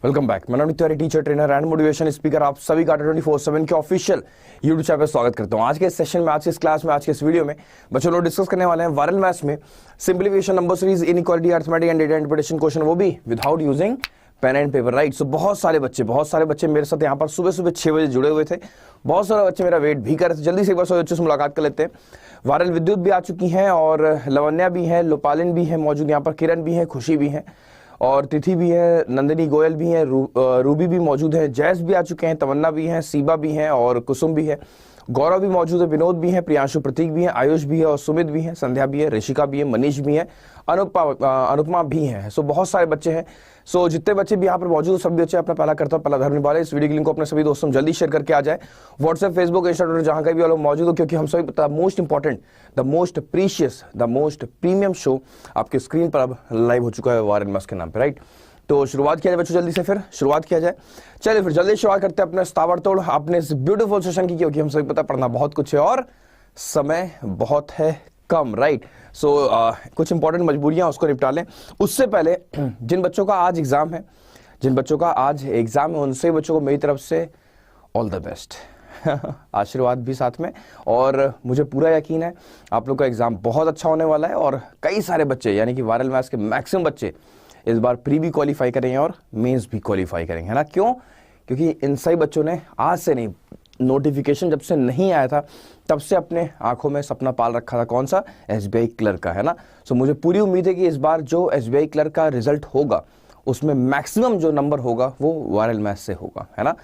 Welcome back. मैं Navneet Tiwari, teacher, trainer and motivation speaker, आप सभी का 24/7 के ऑफिशियल यूट्यूब चैनल पर स्वागत करता हूं। आज के इस सेशन में, आज के इस क्लास में, आज के इस वीडियो में बच्चों लोग डिस्कस करने वाले हैं वायरल मैथ्स में simplification, number series, inequality, arithmetic and data interpretation question, वो भी without using pen and paper, right. So बहुत सारे बच्चे मेरे साथ यहाँ पर सुबह 6 बजे जुड़े हुए थे। बहुत सारे बच्चे मेरा वेट भी कर रहे थे। जल्दी से एक बार सभी बच्चों से मुलाकात कर लेते हैं। वायरल विद्युत भी आ चुकी हैं और लवन्या भी है, लोपालिन भी है मौजूद यहाँ पर, किरण भी है, खुशी भी है और तिथि भी है, नंदिनी गोयल भी है, रूबी भी मौजूद है, जैस भी आ चुके हैं, तमन्ना भी है, सीबा भी है और कुसुम भी है, गौरव भी मौजूद है, विनोद भी है, प्रियांशु, प्रतीक भी है, आयुष भी है और सुमित भी है, संध्या भी है, ऋषिका भी है, मनीष भी है, अनुपमा भी है। सो बहुत सारे बच्चे हैं। सो जितने बच्चे भी यहाँ पर मौजूद, सभी बच्चे अपना पहला कर्तव्य, पहला धर्म निभा रहे। इस वीडियो की लिंक को अपने सभी दोस्तों में जल्दी शेयर करके आ जाए। व्हाट्सएप, फेसबुक, इंस्टाग्राम, जहां कहीं भी वालों मौजूद हो, क्योंकि हम सभी पता most important, the most precious, the most premium show आपके स्क्रीन पर अब लाइव हो चुका है वायरल मैथ्स के नाम पर, राइट। तो शुरुआत किया जाए बच्चों, जल्दी से फिर शुरुआत किया जाए। चलिए फिर जल्दी शुरुआत करते हैं अपने ताबड़तोड़ अपने इस ब्यूटीफुल सेशन की, क्योंकि हम सभी पता पढ़ना बहुत कुछ है और समय बहुत है कम, राइट। सो कुछ इंपॉर्टेंट मजबूरियां उसको निपटा लें। उससे पहले जिन बच्चों का आज एग्जाम है, उनसे बच्चों को मेरी तरफ से ऑल द बेस्ट, आशीर्वाद भी साथ में। और मुझे पूरा यकीन है आप लोग का एग्जाम बहुत अच्छा होने वाला है और कई सारे बच्चे, यानी कि वायरल मैथ्स के मैक्सिमम बच्चे इस बार प्री भी क्वालिफाई करेंगे और मेंस भी क्वालिफाई करेंगे, है ना। क्यों? क्योंकि इन सभी बच्चों ने आज से नहीं, नोटिफिकेशन जब से नहीं आया था तब से अपने आंखों में सपना पाल रखा था। कौन सा? एसबीआई क्लर्क का, है ना। सो मुझे पूरी उम्मीद है कि इस बार जो एसबीआई क्लर्क का रिजल्ट होगा उसमें मैक्सिमम जो नंबर होगा वो वायरल मैथ्स से होगा, है ना।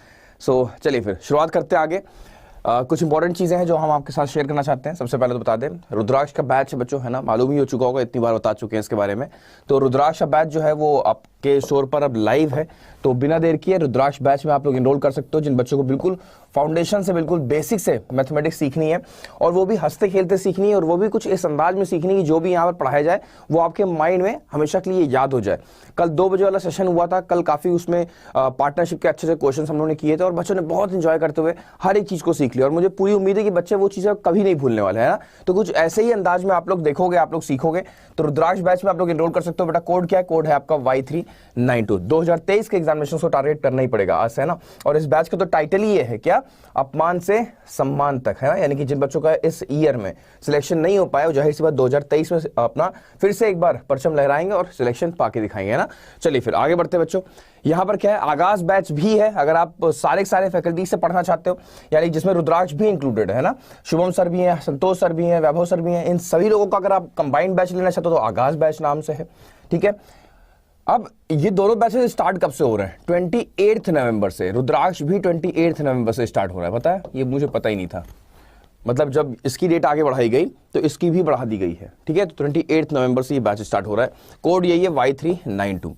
सो चलिए फिर शुरुआत करते हैं आगे। कुछ इंपॉर्टेंट चीजें हैं जो हम आपके साथ शेयर करना चाहते हैं। सबसे पहले तो बता दें, रुद्राक्ष का बैच है बच्चों, है ना, मालूम ही हो चुका होगा, इतनी बार बता चुके हैं इसके बारे में। तो रुद्राक्ष का बैच जो है वो आपके स्टोर पर अब लाइव है। तो बिना देर किए रुद्राक्ष बैच में आप लोग इनरोल कर सकते हो। जिन बच्चों को बिल्कुल फाउंडेशन से, बिल्कुल बेसिक से मैथमेटिक्स सीखनी है और वो भी हंसते खेलते सीखनी है और वो भी कुछ इस अंदाज में सीखनी है कि जो भी यहाँ पर पढ़ाया जाए वो आपके माइंड में हमेशा के लिए याद हो जाए। कल 2 बजे वाला सेशन हुआ था, कल काफी उसमें पार्टनरशिप के अच्छे से क्वेश्चन हम लोगों ने किए थे और बच्चों ने बहुत इंजॉय करते हुए हर एक चीज को सीख लिया और मुझे पूरी उम्मीद है कि बच्चे वो चीजें कभी नहीं भूलने वाले, है ना। तो कुछ ऐसे ही अंदाज में आप लोग देखोगे, आप लोग सीखोगे। तो रुद्राक्ष बैच में आप लोग इनरोल कर सकते हो। बेटा कोड क्या है? कोड है आपका Y392। 2023 के एग्जामिनेशन को टारगेट करना ही पड़ेगा आज से, है ना। और इस बैच का तो टाइटल ही ये है, क्या? अपमान से सम्मान तक, है ना। यानी कि जिन बच्चों का इस ईयर में सिलेक्शन नहीं हो पाया, जाहिर सी बात 2023 में अपना फिर से एक बार परचम लहराएंगे और सिलेक्शन पाके दिखाएंगे, है ना। चलिए फिर आगे बढ़ते बच्चों। यहाँ पर क्या है, आगाज बैच भी है। अगर आप सारे फैकल्टी से पढ़ना चाहते हो, यानी जिसमें रुद्राक्ष भी इंक्लूडेड है ना, शुभम सर भी हैं, संतोष सर भी हैं, वैभव सर भी हैं, इन सभी लोगों का अगर आप कंबाइंड बैच लेना चाहते हो तो आगाज बैच नाम से है, ठीक है। अब ये दोनों बैचेस स्टार्ट कब से हो रहे हैं? 28 नवंबर से। रुद्राक्ष भी 28 नवंबर से स्टार्ट हो रहा है, पता है? ये मुझे पता ही नहीं था। मतलब जब इसकी डेट आगे बढ़ाई गई तो इसकी भी बढ़ा दी गई है, ठीक है। तो 28 नवंबर से ये बैच स्टार्ट हो रहा है। कोड यही है Y392।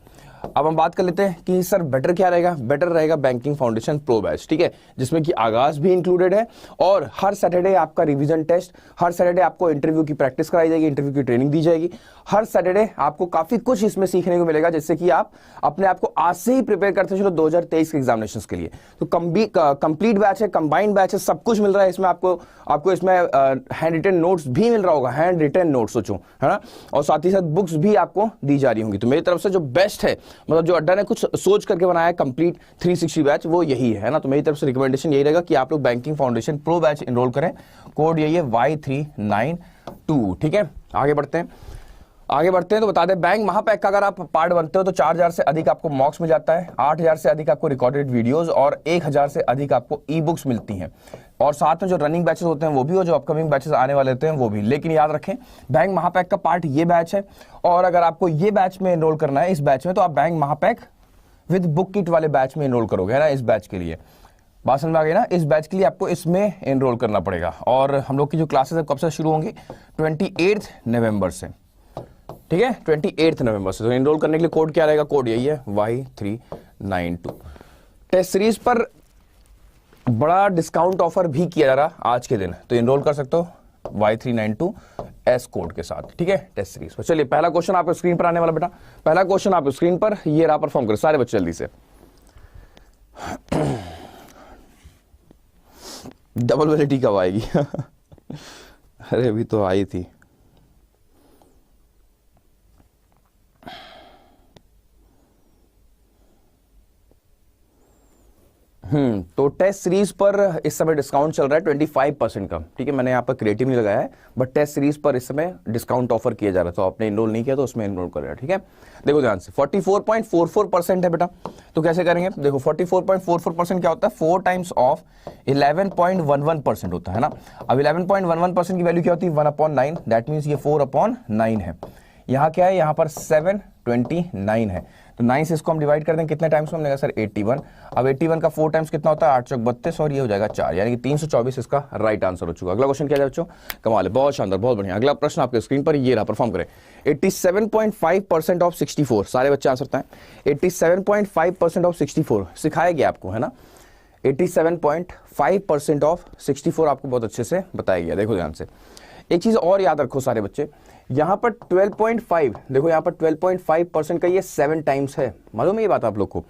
अब हम बात कर लेते हैं कि सर बेटर क्या रहेगा। बेटर रहेगा बैंकिंग फाउंडेशन प्रो बैच, ठीक है, जिसमें कि आगाज भी इंक्लूडेड है और हर सैटरडे आपका रिवीजन टेस्ट, हर सैटरडे आपको इंटरव्यू की प्रैक्टिस कराई जाएगी, इंटरव्यू की ट्रेनिंग दी जाएगी। हर सैटरडे आपको काफी कुछ इसमें सीखने को मिलेगा, जिससे कि आप अपने आप को आज से ही प्रिपेयर करते चलो 2023 के एग्जामिनेशन के लिए। तो कंप्लीट बैच है, कंबाइंड बैच है, सब कुछ मिल रहा है इसमें। आपको इसमें हैंड रिटन नोट्स भी मिल रहा होगा, हैंड रिटन नोट्स सोचो, है ना। और साथ ही साथ बुक्स भी आपको दी जा रही होंगी। तो मेरी तरफ से जो बेस्ट है, मतलब जो अड्डा ने कुछ सोच करके बनाया है कंप्लीट 360 बैच, वो यही है ना। तो मेरी तरफ से रिकमेंडेशन यही रहेगा कि आप लोग banking foundation pro batch enroll करें। कोड यही है Y392, ठीक है। आगे बढ़ते हैं तो बता दें, बैंक महापैक का अगर आप पार्ट बनते हो तो 4000 से अधिक आपको मॉक्स मिल जाता है, 8000 से अधिक आपको रिकॉर्डेड वीडियोस और 1000 से अधिक आपको ई बुक्स मिलती हैं। और साथ में जो रनिंग बैचेस होते हैं वो भी, और जो अपकमिंग बैचेस आने वाले होते हैं वो भी। लेकिन याद रखें, बैंक महापैक का पार्ट ये बैच है और अगर आपको ये बैच में एनरोल करना है, इस बैच में, तो आप बैंक महापैक विद बुक किट वाले बैच में एनरोल करोगे, है ना। इस बैच के लिए बात समझ में आ गई ना। इस बैच के लिए आपको इसमें एनरोल करना पड़ेगा और हम लोग की जो क्लासेस है कब से शुरू होंगी? 28 नवंबर से, ठीक है, 28 नवंबर से। तो एनरोल करने के लिए कोड क्या रहेगा? कोड यही है Y392। टेस्ट सीरीज पर बड़ा डिस्काउंट ऑफर भी किया जा रहा आज के दिन, तो एनरोल कर सकते हो Y392 एस कोड के साथ, ठीक है, टेस्ट सीरीज पर। चलिए पहला क्वेश्चन आपको स्क्रीन पर आने वाला बेटा, पहला क्वेश्चन आपको स्क्रीन पर ये रहा, परफॉर्म करें सारे बच्चे जल्दी से। डबल वैलिडिटी कब आएगी? अरे अभी तो आई थी। तो टेस्ट सीरीज पर इस समय डिस्काउंट चल रहा है 25% का। ठीक है, मैंने यहाँ पर क्रिएटिव नहीं लगाया है, बट टेस्ट सीरीज पर इस समय डिस्काउंट ऑफर किया जा रहा है, तो आपने इनरोल नहीं किया तो उसमें इनरोल करेगा। ठीक है, देखो ध्यान से 44.44% है बेटा। तो कैसे करेंगे, देखो 44.44% क्या होता है, 4 टाइम्स ऑफ 11.11% होता है ना। अब 11.11% की वैल्यू क्या होती है, 1/9, दैट मीन्स ये 4/9 है। यहाँ क्या है, यहाँ पर 729 है, तो 9 से इसको हम डिवाइड कर देंगे कितने टाइम्स में, हमने कहा सर 81। अब 81 का 4 टाइम्स कितना होता है, 8 चौक 32, और ये हो जाएगा 4, यानी कि 324 इसका राइट आंसर हो चुका। अगला क्वेश्चन क्या है बच्चों, कमाल है, बहुत शानदार, बहुत बढ़िया। अगला प्रश्न आपके स्क्रीन पर ये रहा, परफॉर्म करें। 87.5% ऑफ 64, सारे बच्चे आंसर बताएं। 87.5% ऑफ 64 सिखाया गया आपको, है ना। 87.5% ऑफ 64 आपको बहुत अच्छे से बताया गया। देखो ध्यान से, एक चीज और याद रखो सारे बच्चे, यहां पर 12.5, देखो यहां पर 12.5% का ये 7 टाइम्स है। मालूम है ये बात आप लोग को,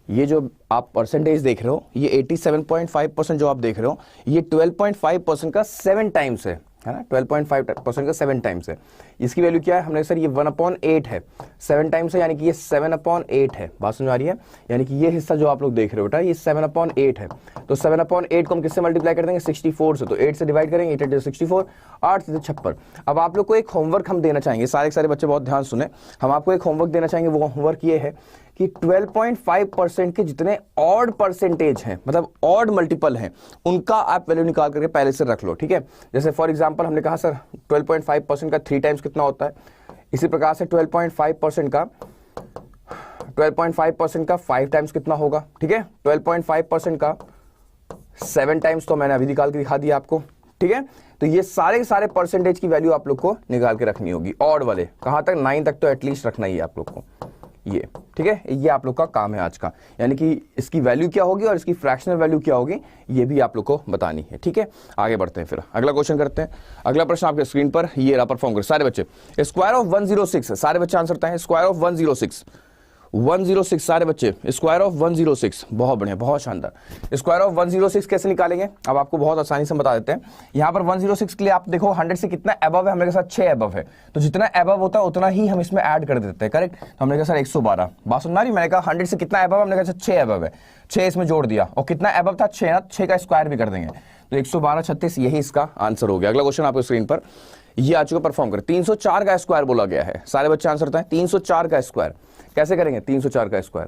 ये जो आप परसेंटेज देख रहे हो, ये 87.5% जो आप देख रहे हो, ये 12.5% का 7 टाइम्स है ना। 12.5% का 7 टाइम्स है। इसकी वैल्यू क्या है, हमने सर ये 1/8 है, 7 टाइम्स है, यानी कि ये 7/8 है। बात समझ आ रही है, यानी कि ये हिस्सा जो आप लोग देख रहे हो बेटा, ये 7/8 है। तो 7/8 को हम किससे मल्टीप्लाई कर देंगे, 64 से। तो 8 से डिवाइड करेंगे, 8 × 64, 8 से 56। अब आप लोग को एक होमवर्क हम देना चाहेंगे, सारे बच्चे बहुत ध्यान सुने, हम आपको एक होमवर्क देना चाहेंगे। वो होमवर्क ये है कि 12.5% के जितने ऑड परसेंटेज हैं, मतलब ऑड मल्टीपल हैं, उनका आप वैल्यू निकाल करके पहले से रख लो। ठीक है, जैसे फॉर एग्जांपल हमने कहा सर 12.5% का 3 टाइम्स कितना होता है, इसी प्रकार से 12.5% का 5 टाइम्स कितना होगा। ठीक है, 12.5% का 7 टाइम्स तो मैंने अभी निकाल के दिखा दिया आपको। ठीक है, तो ये सारे परसेंटेज की वैल्यू आप लोग को निकाल के रखनी होगी, ऑड वाले, कहां तक, 9 तक तो एटलीस्ट रखना ही है आप लोग को ये। ठीक है, ये आप लोग का काम है आज का, यानी कि इसकी वैल्यू क्या होगी और इसकी फ्रैक्शनल वैल्यू क्या होगी, ये भी आप लोग को बतानी है। ठीक है, आगे बढ़ते हैं, फिर अगला क्वेश्चन करते हैं। अगला प्रश्न आपके स्क्रीन पर ये रहा, परफॉर्म करें सारे बच्चे। स्क्वायर ऑफ 106, सारे बच्चे आंसर बताएं। स्क्वायर ऑफ 106, 106 सारे बच्चे, स्क्वायर ऑफ 106, बहुत बढ़िया, बहुत शानदार। स्क्वायर ऑफ 106 कैसे निकालेंगे, अब आपको बहुत आसानी से बता देते हैं। यहां पर 106 के लिए आप देखो 100 से कितना एबव है, हमने कहा 6 एबव है, तो जितना एबव होता है उतना ही हम इसमें ऐड कर देते हैं, करेक्ट। तो हमने कहा सर 112, बात सुन रही, मैंने कहा 100 से कितना एबव, हमने कहा 6 एबव है, 6 इसमें जोड़ दिया, और कितना एबव था, 6 ना, 6 का स्क्वायर भी कर देंगे, तो 112 36, यही इसका आंसर हो गया। अगला क्वेश्चन आपको स्क्रीन पर ये आ चुका, परफॉर्म कर। 304 का स्क्वायर बोला गया है, सारे बच्चे आंसर बताएं। 304 का स्क्वायर कैसे करेंगे, 304 का स्क्वायर,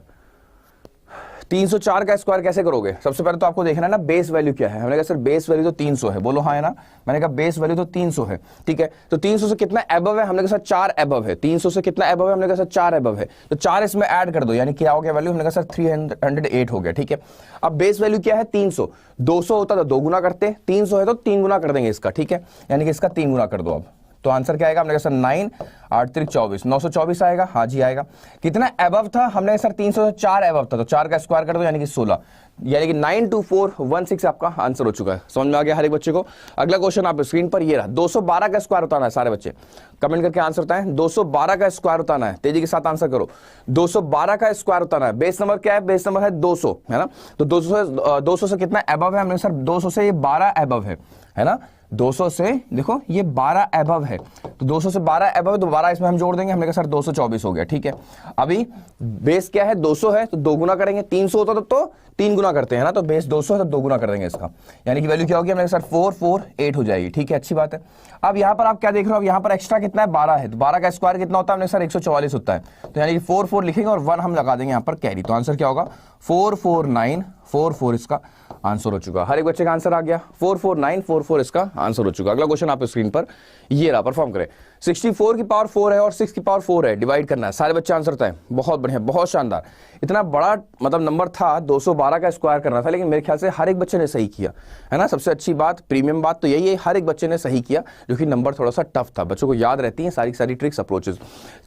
304 का स्क्वायर कैसे करोगे, सबसे पहले तो आपको देखना है ना बेस वैल्यू क्या है। हमने कहा सर बेस वैल्यू तो 300 है, बोलो हाँ है ना, मैंने कहा बेस वैल्यू तो 300 है। ठीक है, तो 300 से कितना एबव है, हमने कहा सर 4 एबव है। 300 से कितना एबव है, हमने कहा सर 4 एबव है, तो 4 इसमें ऐड कर दो, यानी क्या हो गया वैल्यू, हमने कहा सर 308 हो गया। ठीक है, अब बेस वैल्यू क्या है, 300, 200 होता तो 2 गुना करते, 300 है तो 3 गुना कर देंगे इसका। ठीक है, यानी कि इसका 3 गुना कर दो। अब तो आंसर क्या आएगा, हमने कहा सर 9 8 3 24, 924 आएगा। हाँ जी आएगा। कितना एबव था, हमने सर 300 से 4 एबव था, तो 4 का स्क्वायर कर दो, यानी कि 16, यानी कि 92416 आपका आंसर हो चुका है। समझ में आ गया हर एक बच्चे को। अगला क्वेश्चन आप स्क्रीन पर ये रहा, 212 का स्क्वायर बताना है, सारे बच्चे कमेंट करके आंसर बताएं। 212 का स्क्वायर बताना है, तेजी के साथ आंसर करो। 212 का स्क्वायर बताना है, बेस नंबर क्या है, बेस नंबर है 200, है ना। तो 200 से कितना एबव है, हमने सर 200 से ये 12 एबव है ना। 200 से देखो ये 12 एबव है, तो 200 से 12 एबव है, तो 12 इसमें हम जोड़ देंगे, हमने कहा सर 224 हो गया। ठीक है, अभी बेस क्या है, 200 है, तो 2 गुना करेंगे, 300 होता तो 3 गुना करते हैं ना, तो बेस 200 है तो 2 गुना कर देंगे इसका, यानी कि वैल्यू क्या होगी, हमने सर 448 हो जाएगी। ठीक है, अच्छी बात है। अब यहाँ पर आप क्या देख रहे हो, अब यहाँ पर एक्स्ट्रा कितना है, 12 है, तो 12 का स्क्वायर कितना होता है, हमने सर 144 होता है, तो यानी कि 4 लिखेंगे और 1 हम लगा देंगे यहाँ पर कैरी, तो आंसर क्या होगा 44944 इसका आंसर हो चुका। हर एक बच्चे का आंसर आ गया, 44944 इसका आंसर हो चुका। अगला क्वेश्चन आप स्क्रीन पर ये रहा, परफॉर्म करें। 64 की पावर 4 है और 6 की पावर 4 है, डिवाइड करना है, सारे बच्चे आंसर बताएं। बहुत बढ़िया, बहुत शानदार। इतना बड़ा मतलब नंबर था, 212 का स्क्वायर करना था, लेकिन मेरे ख्याल से हर एक बच्चे ने सही किया, है ना। सबसे अच्छी बात, प्रीमियम बात तो यही है, हर एक बच्चे ने सही किया, जो कि नंबर थोड़ा सा टफ था। बच्चों को याद रहती है सारी ट्रिक्स अप्रोचेस।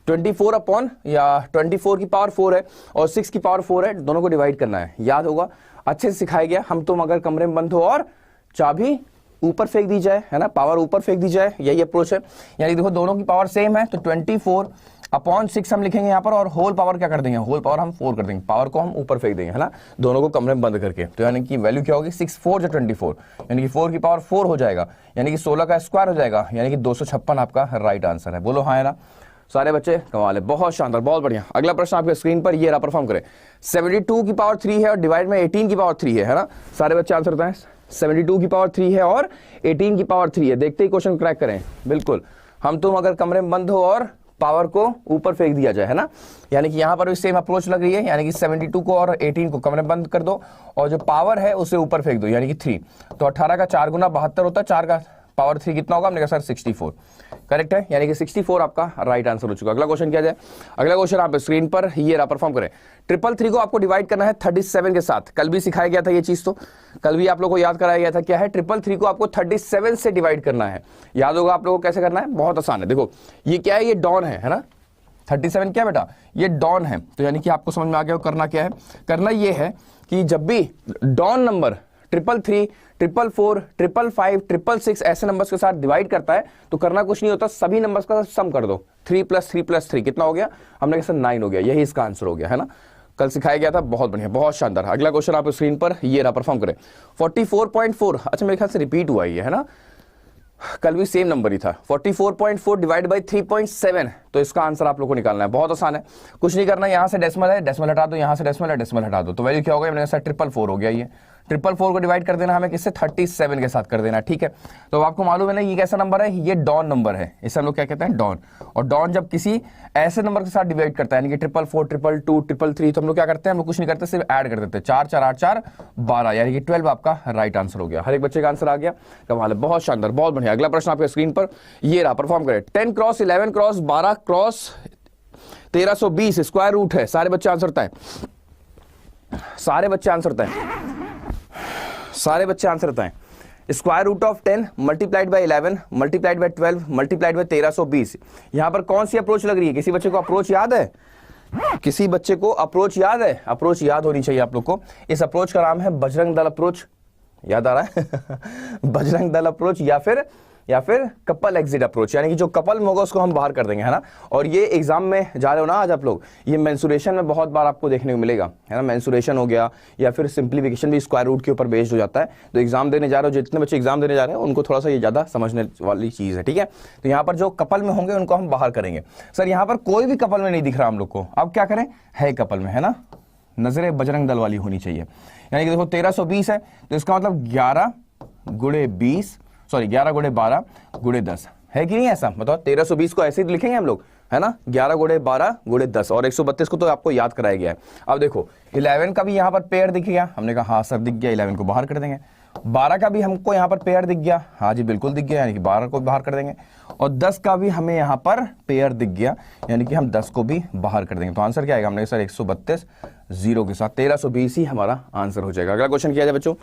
24 की पावर 4 है और 6 की पावर 4 है, दोनों को डिवाइड करना है, याद होगा, अच्छे से सिखाया गया। हम तुम अगर कमरे में बंद हो और चाबी ऊपर फेंक दी जाए, है ना, पावर ऊपर फेंक दी जाए, यही अप्रोच है। यानी देखो दोनों की पावर सेम है, तो 24/6 हम लिखेंगे यहाँ पर, और होल पावर क्या कर देंगे, होल पावर हम 4 कर देंगे, पावर को हम ऊपर फेंक देंगे, है ना, दोनों को कमरे में बंद करके। तो यानी कि वैल्यू क्या होगी, 6 4 जो 24, यानी कि 4 की पावर 4 हो जाएगा, यानी कि 16 का स्क्वायर हो जाएगा, यानी कि 256 आपका राइट आंसर है। बोलो हाँ है ना, सारे बच्चे कमाल है, बहुत शानदार, बहुत बढ़िया। अगला प्रश्न आपके स्क्रीन पर ये रहा, परफॉर्म करें। 72 की पावर 3 है और डिवाइड में 18 की पावर 3 है ना? सारे बच्चे आंसर बताएं। 72 की पावर 3 है और 18 की पावर 3 है। देखते ही क्वेश्चन क्रैक करें। बिल्कुल, हम तुम अगर कमरे में बंद हो और पावर को ऊपर फेंक दिया जाए, है ना? यानी कि यहां पर भी सेम अप्रोच लग रही है, यानी कि 72 को और 18 को कमरे में बंद कर दो और जो पावर है उसे ऊपर फेंक दो, यानी कि 3। तो 18 का 4 गुना 72 होता है, 4 का पावर 3 कितना होगा? हमने कहा सर 64। करेक्ट है, यानी कि 64 आपका राइट आंसर हो चुका। अगला क्वेश्चन क्या जाए? अगला क्वेश्चन आप स्क्रीन पर ये रहा, परफॉर्म करें। 333 को आपको डिवाइड करना है 37 के साथ। कल भी सिखाया गया था ये चीज, तो कल भी आप लोगों को याद कराया गया था। क्या है? 333 को आपको 37 से डिवाइड करना है। याद होगा आप लोगों को कैसे करना है? बहुत आसान है। देखो ये क्या है? ये डॉन है ना? 37 क्या बेटा? ये डॉन है। तो यानी कि आपको समझ में आ गया करना क्या है? करना ये है कि जब भी डॉन नंबर 333, 444, 555, 666 ऐसे नंबर्स के साथ डिवाइड करता है तो करना कुछ नहीं होता, सभी नंबर्स का सम कर दो। 3 + 3 + 3 कितना हो गया? हमने कहा 9 हो गया। यही इसका आंसर हो गया, है ना? कल सिखाया गया था, बहुत बढ़िया, बहुत शानदार। अगला क्वेश्चन आप स्क्रीन पर ये रहा, परफॉर्म करें। 44.4, अच्छा मेरे ख्याल से रिपीट हुआ है ना? कल भी सेम नंबर ही था। 44.4 डिवाइड बाई 3.7, तो इसका आंसर आप लोग को निकालना है। बहुत आसान है, कुछ नहीं करना। यहां से डेसिमल है, डेसिमल हटा दो, यहां से डेसिमल है, डेसिमल हटा दो, तो वैल्यू क्या होगा? मैंने कहा 444 हो गया। ये 444 को डिवाइड कर देना हमें किससे? 37 के साथ कर देना, ठीक है? तो आपको मालूम है ना ये कैसा नंबर है? ये डॉन नंबर है, इसे हम लोग क्या कहते हैं? डॉन। और डॉन जब किसी ऐसे नंबर के साथ डिवाइड करता है, यानी कि 444, 222, 333, तो हम लोग क्या करते हैं? हम लोग कुछ नहीं करते, सिर्फ ऐड कर देते हैं। 4 4 8 4 12, यानी कि 12 आपका राइट आंसर हो गया। हर एक बच्चे का आंसर आ गया, कमाल है, बहुत शानदार, बहुत बढ़िया। अगला प्रश्न आपके स्क्रीन पर ये रहा, परफॉर्म करें। 10 cross 11 cross 12 cross 1320 square root है। सारे बच्चे आंसर बताएं, सारे बच्चे आंसर बताएं, सारे बच्चे आंसर बताएं। Square root of 10 multiplied by 11 multiplied by 12 multiplied by 1320। यहां पर कौन सी अप्रोच लग रही है? किसी बच्चे को अप्रोच याद है? किसी बच्चे को अप्रोच याद है? अप्रोच याद होनी चाहिए आप लोग को। इस अप्रोच का नाम है बजरंग दल अप्रोच। याद आ रहा है? बजरंग दल अप्रोच या फिर कपल एग्जिट अप्रोच, यानी कि जो कपल में होगा उसको हम बाहर कर देंगे, है ना? और ये एग्जाम में जा रहे हो ना आज आप लोग, ये मेंसुरेशन में बहुत बार आपको देखने को मिलेगा, है ना? मेंसुरेशन हो गया या फिर सिंप्लीफिकेशन भी स्क्वायर रूट के ऊपर बेस्ड हो जाता है। तो एग्जाम देने जा रहे हो, जितने बच्चे एग्जाम देने जा रहे हैं उनको थोड़ा सा ये ज्यादा समझने वाली चीज है, ठीक है? तो यहाँ पर जो कपल में होंगे उनको हम बाहर करेंगे। सर यहाँ पर कोई भी कपल में नहीं दिख रहा हम लोग को, अब क्या करें? है कपल में, है ना? नजरें बजरंग दल वाली होनी चाहिए। यानी कि देखो 1320 है, तो इसका मतलब 11 गुणे 20, सॉरी 11 गुणे 12 गुणे 10 है कि नहीं? ऐसा बताओ, 1320 को ऐसे ही लिखेंगे हम लोग, है ना? 11 गुणे 12 गुणे 10 और 132 को तो आपको याद कराया गया है। अब देखो 11 का भी यहाँ पर पेयर दिख गया, हमने कहा हाँ सर दिख गया, 11 को बाहर कर देंगे। 12 का भी हमको यहाँ पर पेयर दिख गया, हाँ जी बिल्कुल दिख गया, यानी कि 12 को बाहर कर देंगे। और 10 का भी हमें यहाँ पर पेयर दिख गया, यानी कि हम 10 को भी बाहर कर देंगे। तो आंसर क्या आएगा? हमने सर 132 जीरो के साथ 1320 ही हमारा आंसर हो जाएगा। अगला क्वेश्चन किया जाए बच्चों।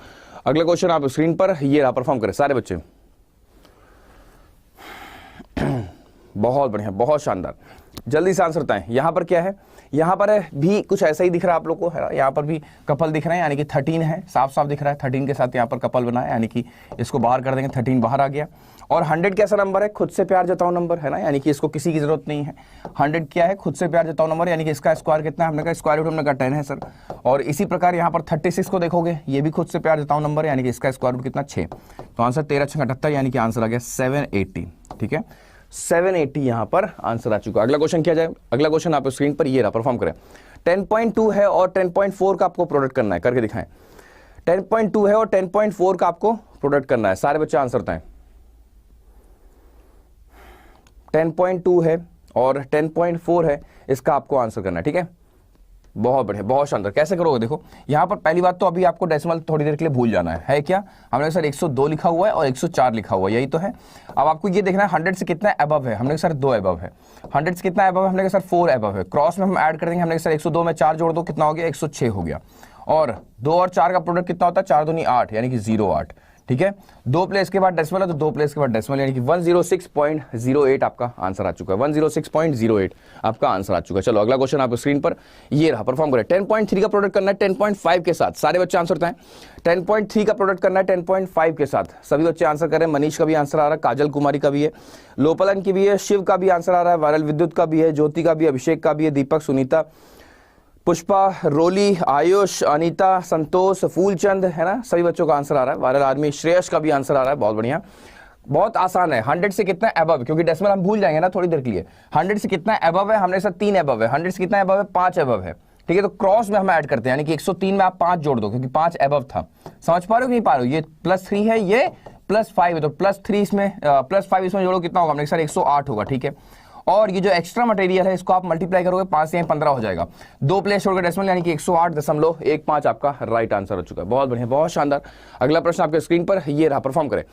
अगला क्वेश्चन आप स्क्रीन पर ये रहा, परफॉर्म करें सारे बच्चे। बहुत बढ़िया, बहुत शानदार, जल्दी से आंसर बताएं। यहां पर क्या है? यहां पर भी कुछ ऐसा ही दिख रहा है आप लोग को, है ना? यहां पर भी कपल दिख रहे हैं, यानी कि 13 है, साफ साफ दिख रहा है। 13 के साथ यहां पर कपल बना है, यानी कि इसको बाहर कर देंगे, 13 बाहर आ गया। और 100 कैसा नंबर है? खुद से प्यार जताओ नंबर, है ना? यानी कि इसको किसी की जरूरत नहीं है। 100 क्या है? खुद से प्यार जताओ नंबर, यानी कि इसका स्क्वायर कितना है? हमने कहा स्क्वायर रूट, हमने कहा 10 है सर। और इसी प्रकार यहाँ पर 36 को देखोगे, ये भी खुद से प्यार जताओ नंबर, यानी कि इसका स्क्वायर रूट कितना? 6। तो आंसर 13 6 78, यानी कि आंसर आ गया 780, ठीक है? 780 यहां पर आंसर आ चुका। अगला क्वेश्चन किया जाए। अगला क्वेश्चन आप स्क्रीन पर ये रहा, परफॉर्म करें। 10.2 है और 10.4 का आपको प्रोडक्ट करना है, करके दिखाएं। 10.2 है और 10.4 का आपको प्रोडक्ट करना है, सारे बच्चे आंसर बताएं। 10.2 है और 10.4 है, इसका आपको आंसर करना है, ठीक है? बहुत बढ़िया, बहुत शानदार। कैसे करोगे? देखो यहां पर पहली बात तो अभी आपको डेसिमल थोड़ी देर के लिए भूल जाना है क्या? हमने सर 102 लिखा हुआ है और 104 लिखा हुआ है, यही तो है। अब आपको ये देखना है 100 से कितना अबव है। हमने सर 2 अबव है। 100 से कितना अबव है? हमने सर 4 अबव है। क्रॉस में हम ऐड कर देंगे, हमने सर 102 में 4 जोड़ दो, कितना हो गया? 106 हो गया। और 2 और 4 का प्रोडक्ट कितना होता है? 4 दूनी 8, यानी कि 08, ठीक है? 2 प्लेस के बाद डेसिमल है तो 2 प्लेस के बाद डेसिमल, यानी कि 106.08 आपका आंसर आ चुका है। 106.08 आपका आंसर आ चुका है। चलो अगला क्वेश्चन आप स्क्रीन पर ये रहा, परफॉर्म करें। 10.3 का प्रोडक्ट करना है 10.5 के साथ, सारे बच्चे आंसर बताएं। 10.3 का प्रोडक्ट करना है 10.5 के साथ, सभी बच्चे आंसर करें। मनीष का भी आंसर आ रहा है, काजल कुमारी का भी है, लोपलन की भी है, शिव का भी आंसर आ रहा है, वायरल विद्युत का भी है, ज्योति का भी, अभिषेक का भी है, दीपक, सुनीता, पुष्पा, रोली, आयुष, अनीता, संतोष, फूलचंद, है ना? सभी बच्चों का आंसर आ रहा है। वायरल आर्मी, श्रेयस का भी आंसर आ रहा है, बहुत बढ़िया। बहुत आसान है। 100 से कितना एबव, क्योंकि डेसिमल हम भूल जाएंगे ना थोड़ी देर के लिए। 100 से कितना एबव है, हमने सर 3 एबव है। 100 से कितना एबव है, 5 एबव है, ठीक है। तो क्रॉस में हम ऐड करते हैं, यानी कि 103 में आप 5 जोड़ दो, क्योंकि 5 एबव था। समझ पा रहे हो कि नहीं पा रहे हो? ये +3 है, ये +5 है, तो +3 इसमें +5 इसमें जोड़ो, कितना होगा हमने सर 108 होगा, ठीक है। और ये जो एक्स्ट्रा मटेरियल है इसको आप मल्टीप्लाई करोगे 5 से 15 हो जाएगा। 2 प्लेस छोड़कर डेसिमल, यानी कि 108.15 आपका राइट आंसर हो चुका है। बहुत बढ़िया, बहुत शानदार। अगला प्रश्न आपके स्क्रीन पर ये रहा, परफॉर्म करें।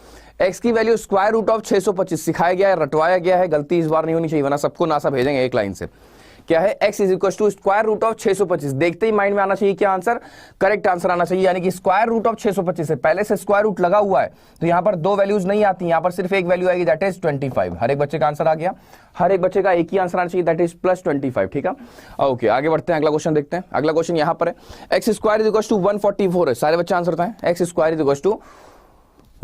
x की वैल्यू स्क्वायर रूट ऑफ 625 सिखाया गया है, रटवाया गया है, गलती इस बार नहीं होनी चाहिए वरना सबको नासा भेजेंगे एक लाइन से। क्या है, x is equal to square root of 625। देखते ही माइंड में आना चाहिए क्या आंसर, करेक्ट आंसर आना चाहिए, यानी कि स्क्वायर रूट ऑफ 625 है, पहले से स्क्वायर रूट लगा हुआ है, तो यहां पर 2 वैल्यूज नहीं आती, यहां पर सिर्फ एक वैल्यू आएगी, दैट इज 25। हर एक बच्चे का आंसर आ गया, हर एक बच्चे का एक ही आंसर आना चाहिए, दैट इज +25, ठीक है। ओके, आगे बढ़ते हैं, अगला क्वेश्चन देखते हैं। अगला क्वेश्चन यहां पर है, x square is equal to 144 है, सारे बच्चे आंसर बताएं। X square is equal to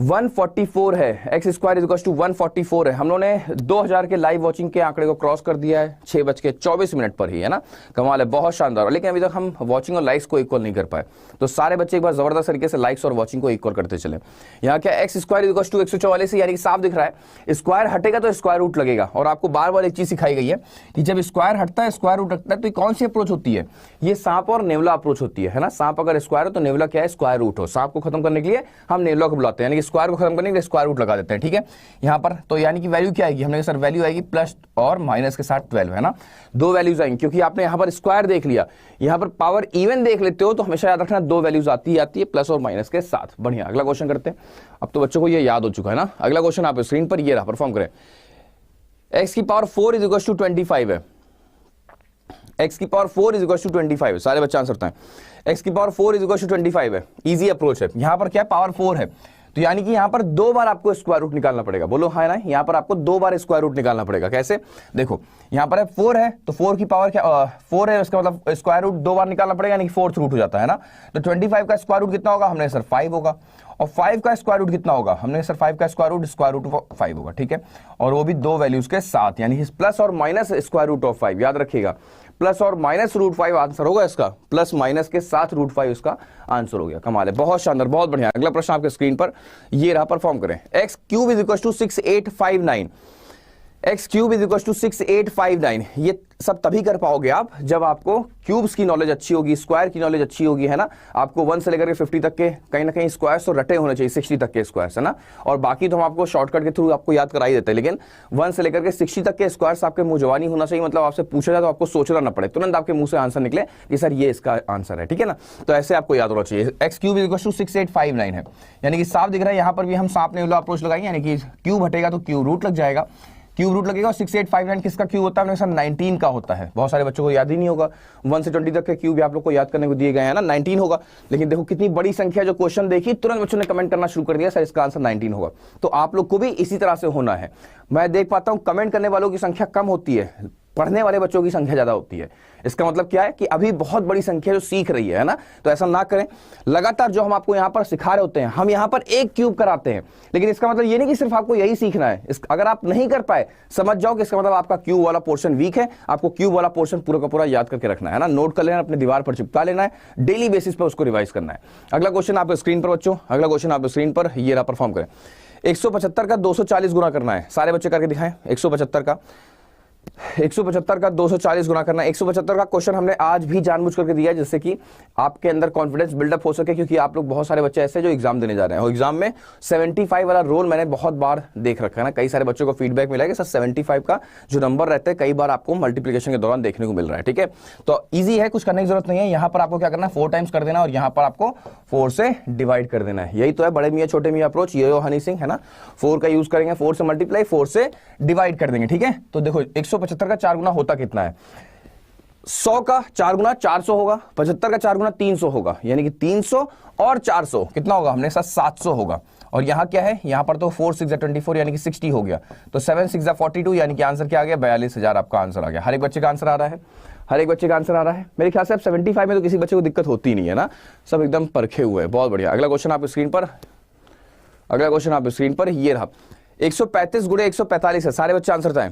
144 है, x square is equal to 144 है। हम लोगों ने 2000 के लाइव वॉचिंग के आंकड़े को क्रॉस कर दिया है 6:24 पर ही, है ना। कमाल है, बहुत शानदार। लेकिन अभी तक हम वॉचिंग और लाइक्स को इक्वल नहीं कर पाए, तो सारे बच्चे एक बार जबरदस्त तरीके से लाइक्स और वॉचिंग को इक्वल करते चले। यहाँ क्या, x square is equal to 144, यानी कि साफ दिख रहा है स्क्वायर हटेगा तो स्क्वायर रूट लगेगा। और आपको बार बार एक चीज सिखाई गई है कि जब स्क्वायर हटता है स्क्वायर रूट लगता है, तो कौन सी अप्रोच होती है, ये सांप और नेवला अप्रोच होती है ना। सांप अगर स्क्वायर हो तो नेवला क्या है, स्क्वायर रूट हो। सांप को खत्म करने के लिए हम नेवला को बुलाते हैं, यानी कि स्क्वायर को खत्म करने के लिए स्क्वायर रूट लगा देते हैं, ठीक है। यहां पर तो यानी कि वैल्यू क्या आएगी, हमने सर वैल्यू आएगी प्लस और माइनस के साथ 12, है ना। 2 वैल्यूज आएंगी, क्योंकि आपने यहां पर स्क्वायर देख लिया, यहां पर पावर इवन देख लेते हो तो हमेशा याद रखना 2 वैल्यूज आती है प्लस और माइनस के साथ। बढ़िया, अगला क्वेश्चन करते हैं। अब तो बच्चों को ये याद हो चुका है ना। अगला क्वेश्चन आप स्क्रीन पर ये रहा, परफॉर्म करें। एक्स की पावर 4 इज इक्वल टू 25 है, एक्स की पावर 4 इज इक्वल टू 25, सारे बच्चे आंसर बताएं। एक्स की पावर 4 इज इक्वल टू 25 है, इजी अप्रोच है। यहां पर क्या पावर 4 है, तो यानी कि यहां पर 2 बार आपको स्क्वायर रूट निकालना पड़ेगा, बोलो हाँ ना। यहां पर आपको 2 बार स्क्वायर रूट निकालना पड़ेगा। कैसे, देखो यहां पर है 4 है, तो 4 की पावर क्या 4 है, उसका मतलब स्क्वायर रूट 2 बार निकालना पड़ेगा, यानी कि 4th रूट हो जाता है ना। तो 25 का स्क्वायर रूट कितना होगा, हमने सर 5 होगा। और 5 का स्क्वायर रूट कितना होगा, हमने सर 5 का स्क्वायर रूट 5 होगा, ठीक है। और वो भी 2 वैल्यूज के साथ, यानी कि प्लस और माइनस स्क्वायर रूट ऑफ 5, याद रखिएगा प्लस और माइनस √5 आंसर होगा इसका, प्लस माइनस के साथ √5 इसका आंसर हो गया। कमाल है, बहुत शानदार, बहुत बढ़िया। अगला प्रश्न आपके स्क्रीन पर ये रहा, परफॉर्म करें। X cube is equal to 6859, x cube is equal to 6859। ये सब तभी कर पाओगे आप जब आपको क्यूब्स की नॉलेज अच्छी होगी, स्क्वायर की नॉलेज अच्छी होगी, है ना। आपको 1 से लेकर के 50 तक के कहीं ना कहीं स्क्वायर्स तो रटे होने चाहिए, 60 तक के स्क्वायर्स, है ना। और बाकी तो हम आपको शॉर्टकट के थ्रू आपको याद करा ही देते हैं, लेकिन 1 से लेकर के 60 तक के स्क्वायर्स आपके मुंह जवानी होना चाहिए, मतलब आपसे पूछा जाए तो आपको सोचना ना पड़े, तुरंत आपके मुंह से आंसर निकले कि सर ये इसका आंसर है, ठीक है ना। तो ऐसे आपको याद होना चाहिए। X cube is equal to 6859 है, यानी कि साफ दिख रहा है। यहां पर भी हम सांप ने अप्रोच लगाएंगे, यानी कि क्यूब हटेगा तो क्यूब रूट लग जाएगा, क्यूब रूट लगेगा। और 6859 किसका क्यूब होता है, 19 का होता है। बहुत सारे बच्चों को याद ही नहीं होगा, 1 से 20 तक के क्यूब आप लोग को याद करने को दिए गए हैं ना, 19 होगा। लेकिन देखो कितनी बड़ी संख्या, जो क्वेश्चन देखी तुरंत बच्चों ने कमेंट करना शुरू कर दिया, सर इसका आंसर 19 होगा। तो आप लोग को भी इसी तरह से होना है। मैं देख पाता हूं कमेंट करने वालों की संख्या कम होती है, पढ़ने वाले बच्चों की संख्या ज्यादा होती है। इसका मतलब क्या है कि अभी बहुत बड़ी संख्या जो सीख रही है ना। तो ऐसा ना करें, लगातार जो हम आपको यहां पर सिखा रहे होते हैं, हम यहां पर एक क्यूब कराते हैं, लेकिन इसका मतलब ये नहीं कि सिर्फ आपको यही सीखना है। अगर आप नहीं कर पाए, समझ जाओ कि इसका मतलब आपका क्यूब वाला पोर्शन वीक है, आपको क्यूब वाला पोर्शन पूरा का पूरा याद करके रखना है ना, नोट कर लेना, अपने दीवार पर चिपका लेना है, डेली बेसिस पर उसको रिवाइज करना है। अगला क्वेश्चन आपके स्क्रीन पर बच्चों, अगला क्वेश्चन आपके स्क्रीन पर ये रहा, परफॉर्म करें। 175 का 240 गुना करना है, सारे बच्चे करके दिखाएं। 175 का 240 गुना करना। 175 का क्वेश्चन हमने आज भी जानबूझ करके दिया है, जिससे कि आपके अंदर कॉन्फिडेंस बिल्डअप हो सके, क्योंकि आप लोग बहुत सारे बच्चे ऐसे जो एग्जाम देने जा रहे हैं, और एग्जाम में 75 वाला रोल मैंने बहुत बार देख रखा है ना। कई सारे बच्चों को फीडबैक मिला है कि सर 75 का जो नंबर रहता है कई बार आपको मल्टीप्लिकेशन के दौरान देखने को मिल रहा है, ठीक है। तो ईजी है, कुछ करने की जरूरत नहीं है। यहां पर आपको क्या करना है, 4 टाइम्स कर देना, और यहां पर आपको 4 से डिवाइड कर देना है। यही तो है बड़े मियां छोटे मियां अप्रोच, ये हनी सिंह, है ना। 4 का यूज करेंगे, 4 से मल्टीप्लाई, 4 से डिवाइड कर देंगे, ठीक है। तो देखो 175 का 4 गुना होता कितना है, 100 का 4 गुना 400 होगा, 75 का 4 गुना 300 होगा, यानी कि 300 और 400 कितना होगा, हमने साथ 700 होगा। और यहां क्या है, यहां पर तो 4 6 24 यानी कि 60 हो गया, तो 7 6 42 यानी कि आंसर क्या आ गया, 42,000 आपका आंसर आ गया। हर एक बच्चे का आंसर आ रहा है, हर एक बच्चे का आंसर आ रहा है। मेरे ख्याल से अब 75 में तो किसी बच्चे को दिक्कत होती नहीं है ना, सब एकदम परखे हुए हैं। बहुत बढ़िया। अगला क्वेश्चन आप स्क्रीन पर, अगला क्वेश्चन आप स्क्रीन पर ये रहा। 135 गुणे 145 है, सारे बच्चे आंसर बताएं,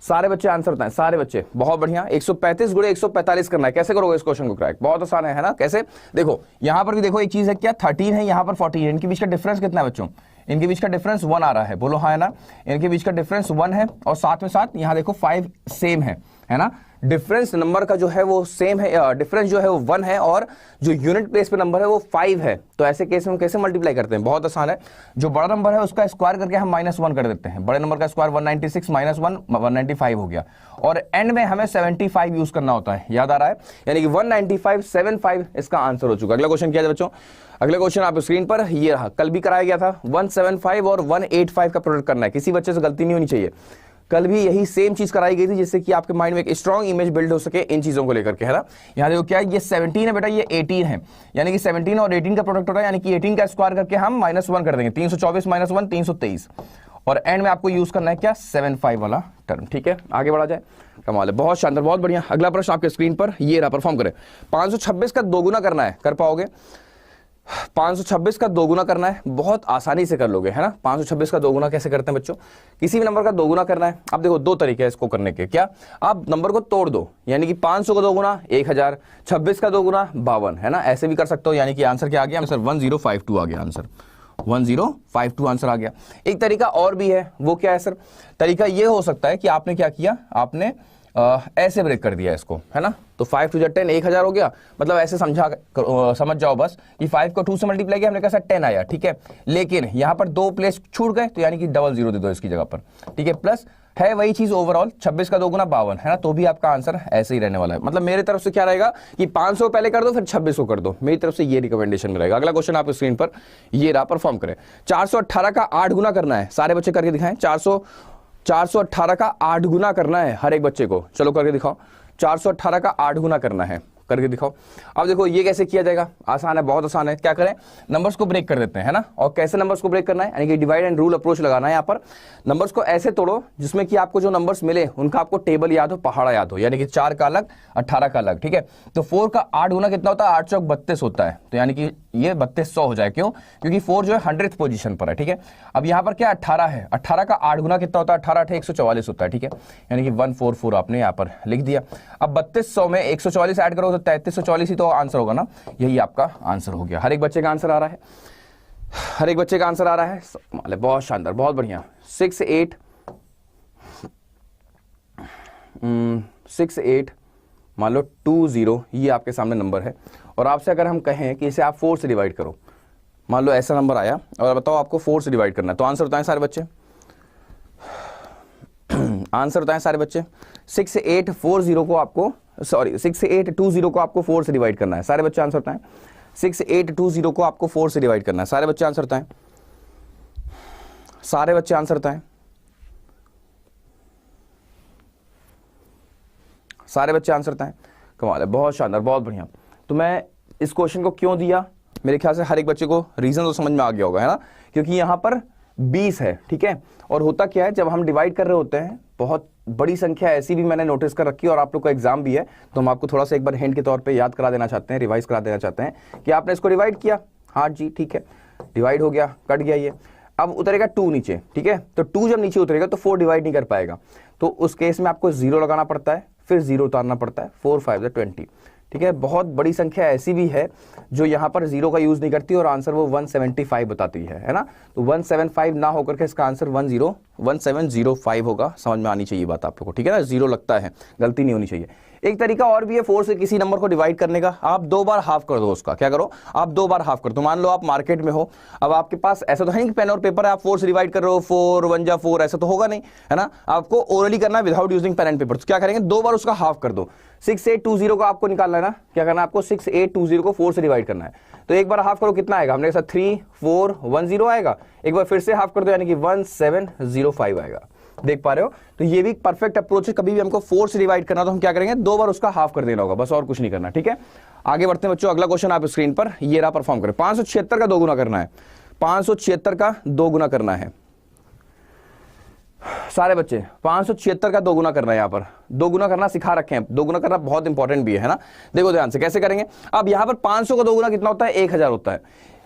सारे बच्चे आंसर बताएं, सारे बच्चे। बहुत बढ़िया। 135 गुणे 145 करना है, कैसे करोगे इस क्वेश्चन को क्रैक, बहुत आसान है ना। कैसे, देखो यहां पर भी देखो एक चीज है क्या, 13 है, यहां पर 14 है, इनके बीच का डिफरेंस कितना है बच्चों, इनके बीच का डिफरेंस 1 आ रहा है, बोलो हाँ है ना, इनके बीच का डिफरेंस 1 है और साथ में साथ यहाँ देखो 5 सेम है ना, डिफरेंस नंबर का जो है वो सेम है, डिफरेंस जो है वो 1 है और जो यूनिट प्लेस पे नंबर है वो 5 है। तो ऐसे केस में हम कैसे मल्टीप्लाई करते हैं, बहुत आसान है, जो बड़ा नंबर है उसका स्क्वायर करके हम -1 कर देते हैं, बड़े नंबर का स्क्वायर 196 -1 195 हो गया, और एंड में हमें 75 यूज करना होता है, याद आ रहा है, यानी कि 195 75 इसका आंसर हो चुका। अगला क्वेश्चन क्या है बच्चों, अगला क्वेश्चन आप स्क्रीन पर ये रहा, कल भी कराया गया था, 175 और 185 का प्रोडक्ट करना है, किसी बच्चे से गलती नहीं होनी चाहिए। कल भी यही सेम चीज कराई गई थी जिससे कि आपके माइंड में एक स्ट्रॉन्ग इमेज बिल्ड हो सके इन चीजों को लेकर के, है ना। यहाँ देखो क्या है, ये 17 है बेटा, ये 18 है, यानी कि 17 और 18 का प्रोडक्ट होता है, यानी कि 18 का स्क्वायर करके हम -1 कर देंगे, 324 -1 323, और एंड में आपको यूज करना है क्या, 75 वाला टर्म। ठीक है, आगे बढ़ा जाए, कमाल है, बहुत शानदार, बहुत बढ़िया। अगला प्रश्न आपके स्क्रीन पर ये रहा, परफॉर्म करें। 526 का दोगुना करना है, कर पाओगे? 526 का दोगुना करना है, बहुत आसानी से कर लोगे, है ना। 526 का दोगुना कैसे करते हैं बच्चों, किसी भी नंबर का दोगुना करना है, अब देखो दो तरीके हैं इसको करने के, क्या, आप नंबर को तोड़ दो, यानी कि 500 का दोगुना 1000, 26 का दोगुना 52, है ना, ऐसे भी कर सकते हो, यानी कि आंसर क्या आ गया, आंसर 1052 आ गया, आंसर 1052 आंसर आ गया। एक तरीका और भी है, वो क्या है सर, तरीका ये हो सकता है कि आपने क्या किया, आपने ऐसे ब्रेक कर दिया इसको, है ना, तो 5 2 10 1000 हो गया, मतलब ऐसे समझ जाओ बस कि 5 को 2 से मल्टीप्लाई किया हमने, कैसा 10 आया, ठीक है, लेकिन यहां पर 2 प्लेस छूट गए, तो यानी कि 00 दे दो इसकी जगह पर, ठीक है, प्लस है वही चीज ओवरऑल, 26 का दोगुना 52, है ना, तो भी आपका आंसर ऐसे ही रहने वाला है। मतलब मेरी तरफ से क्या रहेगा कि 500 पहले कर दो फिर 26 को कर दो, मेरी तरफ से ये रिकमेंडेशन रहेगा। अगला क्वेश्चन आप स्क्रीन पर ये रहा, परफॉर्म करें। 418 का 8 गुना करना है, सारे बच्चे करके दिखाएं। 418 का 8 गुना करना है हर एक बच्चे को, चलो करके दिखाओ। 418 का 8 गुना करना है, करके दिखाओ। अब देखो ये कैसे किया जाएगा, आसान है, बहुत आसान है। क्या करें, नंबर्स को ब्रेक कर देते हैं, है ना। और कैसे नंबर्स को ब्रेक करना है, यानी कि डिवाइड एंड रूल अप्रोच लगाना है। यहाँ पर नंबर्स को ऐसे तोड़ो जिसमें कि आपको जो नंबर्स मिले उनका आपको टेबल याद हो, पहाड़ा याद हो, यानी कि 4 का अलग 18 का अलग, ठीक है। तो 4 का 8 गुना कितना होता है, 8 चौक 32 होता है, तो यानी कि ये 3200 हो जाए, क्यों, क्योंकि 4 जो है 100th पोजीशन पर है, ठीक है। अब यहाँ पर क्या 18 है, 18 का 8 गुना कितना होता है, 18 8 144 होता है, ठीक है, यानी कि 144 आपने यहाँ पर लिख दिया। अब 3200 में 144 ऐड करो तो 3340 ही तो आंसर होगा ना, यही आपका आंसर हो गया। हर एक बच्चे का आंसर आ रहा है, हर एक बच्चे का आंसर आ रहा है, बहुत शानदार, बहुत बढ़िया। 68 मान लो 20, ये आपके सामने नंबर है, और आपसे अगर हम कहें कि इसे आप 4 से डिवाइड करो, मान लो ऐसा नंबर आया और बताओ आपको 4 से डिवाइड करना है, तो आंसर बताएं सारे बच्चे, आंसर बताएं सारे बच्चे। 6840 को आपको, सॉरी 6820 को आपको 4 से डिवाइड करना है, सारे बच्चे आंसर बताएं। 6820 को आपको 4 से डिवाइड करना है, सारे बच्चे आंसर बताएं, सारे बच्चे आंसर बताएं, सारे बच्चे आंसर बताएं। कमाल है, बहुत शानदार, बहुत बढ़िया। तो मैं इस क्वेश्चन को क्यों दिया, मेरे ख्याल से हर एक बच्चे को रीजन तो समझ में आ गया होगा, है ना, क्योंकि यहां पर 20 है, ठीक है। और होता क्या है, जब हम डिवाइड कर रहे होते हैं, बहुत बड़ी संख्या ऐसी भी मैंने नोटिस कर रखी है, और आप लोग का एग्जाम भी है, तो हम आपको थोड़ा सा एक बार हिंट के तौर पे याद करा देना चाहते हैं, रिवाइज करा देना चाहते हैं कि आपने इसको डिवाइड किया, हाँ जी ठीक है, डिवाइड हो गया, कट गया ये, अब उतरेगा 2 नीचे, ठीक है। तो 2 जब नीचे उतरेगा तो 4 डिवाइड नहीं कर पाएगा, तो उस केस में आपको 0 लगाना पड़ता है, फिर 0 उतारना पड़ता है, 4 5 20, ठीक है। बहुत बड़ी संख्या ऐसी भी है जो यहाँ पर 0 का यूज नहीं करती और आंसर वो 175 बताती है ना। तो 175 ना होकर के इसका आंसर 1705 होगा, समझ में आनी चाहिए बात आप लोग को, ठीक है ना। 0 लगता है, गलती नहीं होनी चाहिए। एक तरीका और भी है 4 से किसी नंबर को डिवाइड करने का, आप 2 बार हाफ कर दो उसका। क्या करो, आप 2 बार हाफ कर दो। मान लो आप मार्केट में हो, अब आपके पास ऐसा तो है नहीं कि पेन और पेपर है, आप 4 से डिवाइड कर रहे हो, 4 1 जा 4, ऐसा तो होगा नहीं, है ना। आपको ओरली करना है without using pen and paper. तो क्या करेंगे, 2 बार उसका हाफ कर दो। 6820 को आपको निकालना है ना, क्या करना है आपको, 6820 को 4 से डिवाइड करना है। तो एक बार हाफ करो, कितना आएगा, हमने कहा 3410 आएगा, एक बार फिर से हाफ कर दो, यानी कि 1705 आएगा। देख पा रहे हो, तो ये भी परफेक्ट अप्रोच है। कभी भी हमको 4 से डिवाइड करना तो हम क्या करेंगे, 2 बार उसका हाफ कर देना होगा, बस और कुछ नहीं करना, ठीक है। आगे बढ़ते हैं बच्चों, अगला क्वेश्चन आप स्क्रीन पर ये रहा, परफॉर्म करें। 576 का 2 गुना करना है, 576 का 2 गुना करना है, सारे बच्चे 576 का 2 गुना करना है। यहाँ पर 2 गुना करना सिखा रखे हैं, 2 गुना करना बहुत इंपॉर्टेंट भी है ना। देखो ध्यान से कैसे करेंगे। अब यहाँ पर 500 का 2 गुना कितना होता है, 1000 होता है।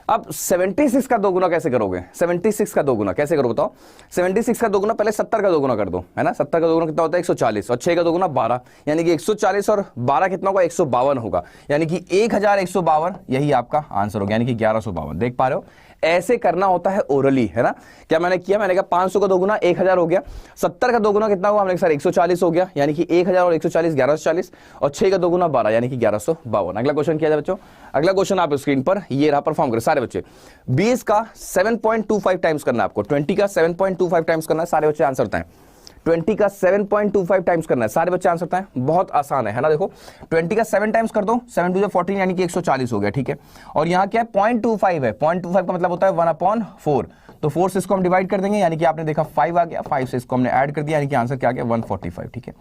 अब 76 का दोगुना कैसे करोगे? 76 का दोगुना कैसे करोगे बताओ? 76 का दोगुना पहले 70 का दोगुना कर दो, है ना। 70 का दोगुना कितना होता है? 140, और 6 का दोगुना 12, यानी कि 140 और 12 कितना होगा? 152 होगा, यानी कि 1152, यही आपका आंसर होगा, यानी कि 1152। देख पा रहे हो, ऐसे करना होता है ओरली, है ना। क्या मैंने किया? मैंने कहा 500 का दोगुना 1000 हो गया, 70 का दोगुना कितना हुआ? हमने सर 140 हो गया, यानी कि 1000 और 140 1140, और 6 का दोगुना 12, यानी कि 1152। अगला क्वेश्चन किया जाए बच्चों। अगला क्वेश्चन आप स्क्रीन पर ये रहा, परफॉर्म करें सारे बच्चे। 20 का 7.25 टाइम्स करना है आपको, 20 का 7.25 टाइम्स करना है, सारे बच्चे आंसर बताएं। 20 का 7.25 टाइम्स करना है, सारे बच्चे आंसर बताएं। बहुत आसान है ना। देखो 20 का 7 टाइम्स कर दो, 7 टू 14, यानी कि 140 हो गया, ठीक है। और यहाँ क्या है? 0.25 है, 0.25 का मतलब होता है 1/4, तो 4 से इसको हम डिवाइड कर देंगे, यानी कि आपने देखा 5 आ गया, 5 से इसको हमने ऐड कर दिया, यानी कि आंसर क्या आ गया? 145, ठीक है।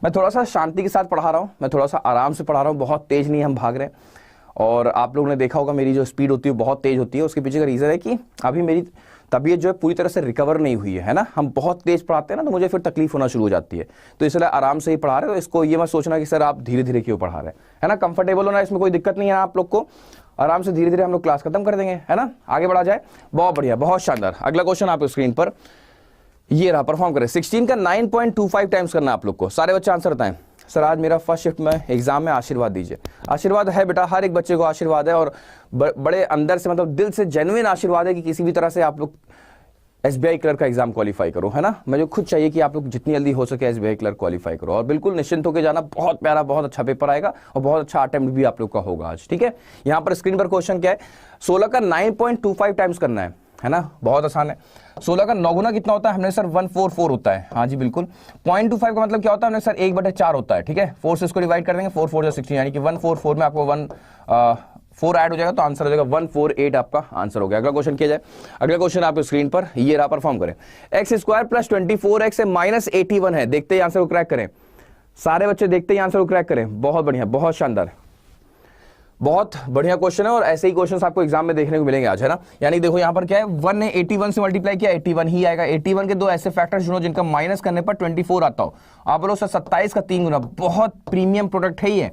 मैं थोड़ा सा शांति के साथ पढ़ा रहा हूँ, मैं थोड़ा सा आराम से पढ़ा रहा हूँ, बहुत तेज नहीं हम भाग रहे हैं। और आप लोगों ने देखा होगा मेरी जो स्पीड होती है बहुत तेज होती है, उसके पीछे का रीजन है कि अभी मेरी तबीयत जो है पूरी तरह से रिकवर नहीं हुई है ना। हम बहुत तेज पढ़ाते हैं ना, तो मुझे फिर तकलीफ होना शुरू हो जाती है, तो इसलिए आराम से ही पढ़ा रहे हो। इसको ये मत सोचना कि सर आप धीरे धीरे क्यों पढ़ा रहे हैं, है ना। कंफर्टेबल होना, इसमें कोई दिक्कत नहीं है आप लोग को। आराम से धीरे धीरे हम लोग क्लास खत्म कर देंगे, है ना। आगे बढ़ा जाए, बहुत बढ़िया, बहुत शानदार। अगला क्वेश्चन आप स्क्रीन पर ये रहा, परफॉर्म करें। 16 का 9.25 टाइम्स करना है आप लोग को, सारे बच्चे आंसर बताएं। सर आज मेरा फर्स्ट शिफ्ट में एग्जाम में, आशीर्वाद दीजिए। आशीर्वाद है बेटा, हर एक बच्चे को आशीर्वाद है, और बड़े अंदर से, मतलब दिल से जेन्युइन आशीर्वाद है कि किसी भी तरह से आप लोग SBI क्लर्क का एग्जाम क्वालिफाई करो, है ना। मुझे खुद चाहिए कि आप लोग जितनी जल्दी हो सके SBI क्लर्क क्वालिफाई करो, और बिल्कुल निश्चिंत होकर जाना। बहुत प्यारा, बहुत अच्छा पेपर आएगा, और बहुत अच्छा अटेम्प्ट भी आप लोग का होगा आज, ठीक है। यहाँ पर स्क्रीन पर क्वेश्चन क्या है? 16 का 9.25 टाइम्स करना है ना। बहुत आसान है। 16 का 9 गुना कितना होता है? हमने सर 144 होता है, हाँ जी बिल्कुल। 0.25 का मतलब क्या होता है? हमने सर 1/4 होता है, ठीक है। 4 से इसको डिवाइड कर देंगे, 4 4 16, यानी कि 144 में आपको 4 ऐड हो जाएगा, तो आंसर हो जाएगा 148, आपका आंसर हो गया। अगला क्वेश्चन किया जाए। अगला क्वेश्चन आप स्क्रीन पर ये रहा, परफॉर्म करें। x² + 24x से -81 है, देखते ही आंसर को क्रैक करें। सारे बच्चे देखते ही आंसर को क्रैक करें। बहुत बढ़िया, बहुत शानदार, बहुत बढ़िया क्वेश्चन है, और ऐसे ही क्वेश्चन्स आपको एग्जाम में देखने को मिलेंगे आज, है ना। यानी देखो यहाँ पर क्या है, 1 ने 81 से मल्टीप्लाई किया, 81 ही आएगा। 81 के दो ऐसे फैक्टर्स चुनो जिनका माइनस करने पर 24 आता हो। आप बोलो सर 27 का 3 गुना, बहुत प्रीमियम प्रोडक्ट है ये।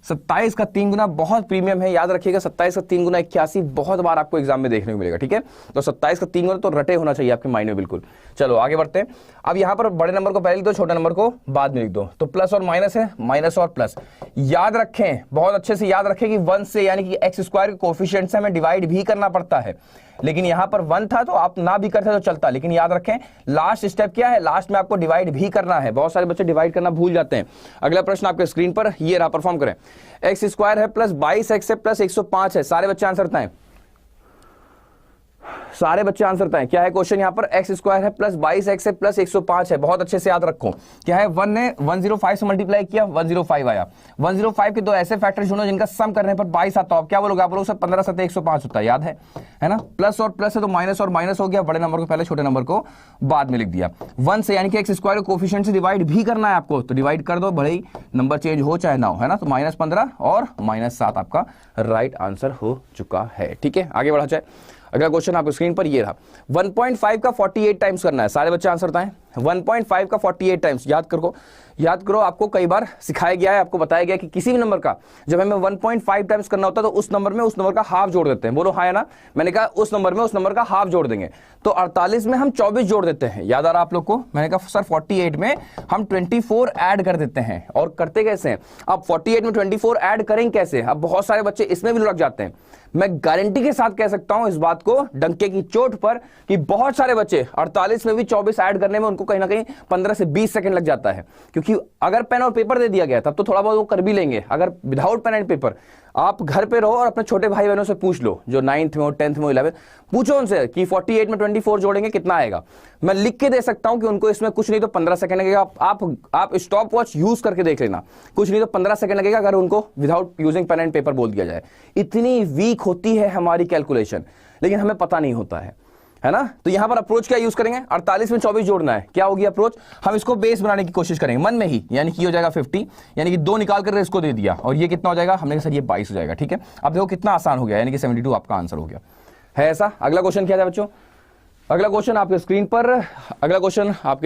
27 का 3 गुना बहुत प्रीमियम है, याद रखिएगा। 27 का 3 गुना 81 बहुत बार आपको एग्जाम में देखने को मिलेगा, ठीक है। तो 27 का 3 गुना तो रटे होना चाहिए आपके माइंड में, बिल्कुल। चलो आगे बढ़ते हैं। अब यहाँ पर बड़े नंबर को पहले लिख दो, छोटे नंबर को बाद में लिख दो। तो प्लस और माइनस है, माइनस और प्लस। याद रखें, बहुत अच्छे से याद रखें कि 1 से, यानी कि x² के कोफिशिएंट से हमें डिवाइड भी करना पड़ता है। लेकिन यहां पर 1 था तो आप ना भी करते तो चलता, लेकिन याद रखें लास्ट स्टेप क्या है? लास्ट में आपको डिवाइड भी करना है। बहुत सारे बच्चे डिवाइड करना भूल जाते हैं। अगला प्रश्न आपके स्क्रीन पर ये रहा, परफॉर्म करें। x² है प्लस 22x है प्लस 105 है, सारे बच्चे आंसर बताएं। सारे बच्चे आंसर बताएं क्या है क्वेश्चन। यहाँ पर x² है प्लस 22x है प्लस 105 है। बहुत अच्छे से याद रखो क्या है। 1 ने 105 से मल्टीप्लाई किया, 105 आया। 105 के दो ऐसे फैक्टर चुनो जिनका सम करने पर 22 आता हो। क्या बोलोगे आप? लोग सब 15 7 105 होता है, याद है ना। प्लस और प्लस है तो माइनस और माइनस हो गया। बड़े नंबर को पहले, छोटे नंबर को बाद में लिख दिया। 1 से, यानी कि x² को कोफिशिएंट से डिवाइड भी करना है आपको, तो डिवाइड कर दो, भले ही नंबर चेंज हो चाहे ना हो, है ना। तो -15 और -7 आपका राइट आंसर हो चुका है, ठीक है। आगे बढ़ा जाए। अगला क्वेश्चन आपको स्क्रीन पर ये रहा। 1.5 का 48 टाइम्स करना है, सारे बच्चे आंसर बताएं। 1.5 का 48 टाइम्स याद करो। आपको कई बार सिखाया गया है, आपको बताया गया कि किसी भी नंबर का जब हमें 1.5 टाइम्स करना होता है तो उस नंबर का हाफ जोड़ देते हैं। बोलो हाँ या ना। मैंने कहा उस नंबर का हाफ जोड़ देंगे, तो 48 में हम 24 जोड़ देते हैं। याद आ रहा आप लोग को? मैंने कहा सर 48 में हम 24 ऐड कर देते हैं। और करते कैसे हैं? अब 48 में 24 ऐड करेंगे कैसे? अब बहुत सारे बच्चे इसमें भी लुढ़क जाते हैं। मैं गारंटी के साथ कह सकता हूं इस बात को डंके की चोट पर कि बहुत सारे बच्चे 48 में भी 24 ऐड करने में उनको कहीं ना कहीं 15 से 20 सेकंड लग जाता है। क्योंकि अगर पेन और पेपर दे दिया गया तब तो थोड़ा बहुत वो कर भी लेंगे। अगर विदाउट पेन एंड पेपर आप घर पे रहो और अपने छोटे भाई बहनों से पूछ लो, जो 9th में हो, 10th में, 11th, पूछो उनसे कि 48 में 24 जोड़ेंगे कितना आएगा। मैं लिख के दे सकता हूं कि उनको इसमें कुछ नहीं तो 15 सेकंड लगेगा। आप स्टॉप वॉच यूज करके देख लेना, कुछ नहीं तो 15 सेकंड लगेगा अगर उनको without using pen and paper बोल दिया जाए। इतनी वीक होती है हमारी कैलकुलेशन, लेकिन हमें पता नहीं होता है ना। तो यहां पर अप्रोच क्या यूज करेंगे? 48 में 24 जोड़ना है। क्या होगी अप्रोच? हम इसको बेस बनाने की कोशिश करेंगे मन में ही, यानी कि हो जाएगा 50, यानी कि 2 निकाल कर इसको दे दिया, और ये कितना हो जाएगा? हमने कहा सर ये 22 हो जाएगा, ठीक है। अब देखो कितना आसान हो गया, यानी कि 72 आपका आंसर हो गया है ऐसा। अगला क्वेश्चन क्या है बच्चों? अगला क्वेश्चन आपके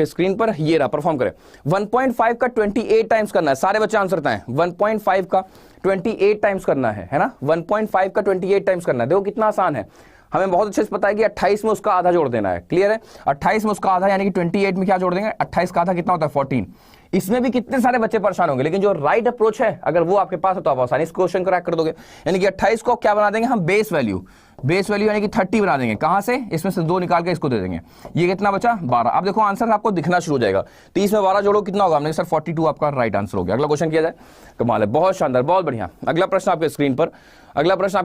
स्क्रीन पर ये रहा, परफॉर्म करें। 1.5 का 28 टाइम्स करना है, सारे बच्चे आंसर बताएं। 1.5 का 28 टाइम्स करना है ना, 1.5 का 28 टाइम्स करना है। देखो कितना आसान है, हमें बहुत अच्छे से पता है कि 28 में उसका आधा जोड़ देना है, क्लियर है। 28 में उसका आधा यानी कि 28 में क्या जोड़ देंगे, 28 का आधा कितना होता है 14। इसमें भी कितने सारे बच्चे परेशान होंगे, लेकिन जो राइट अप्रोच है अगर वो आपके पास है तो आप आसानी से क्वेश्चन क्रैक कर दोगे। यानी कि 28 को क्या बना देंगे हम, बेस वैल्यू यानी कि 30 बना देंगे। कहां से, इसमें से 2 निकाल के इसको दे देंगे। ये कितना बचा 12। अब देखो आंसर आपको दिखना शुरू हो जाएगा। 30 में 12 जोड़ो कितना होगा, हमने सर 42 आपका राइट आंसर हो गया। अगला क्वेश्चन किया जाए, कमाल है, बहुत शानदार, बहुत बढ़िया। अगला प्रश्न आपके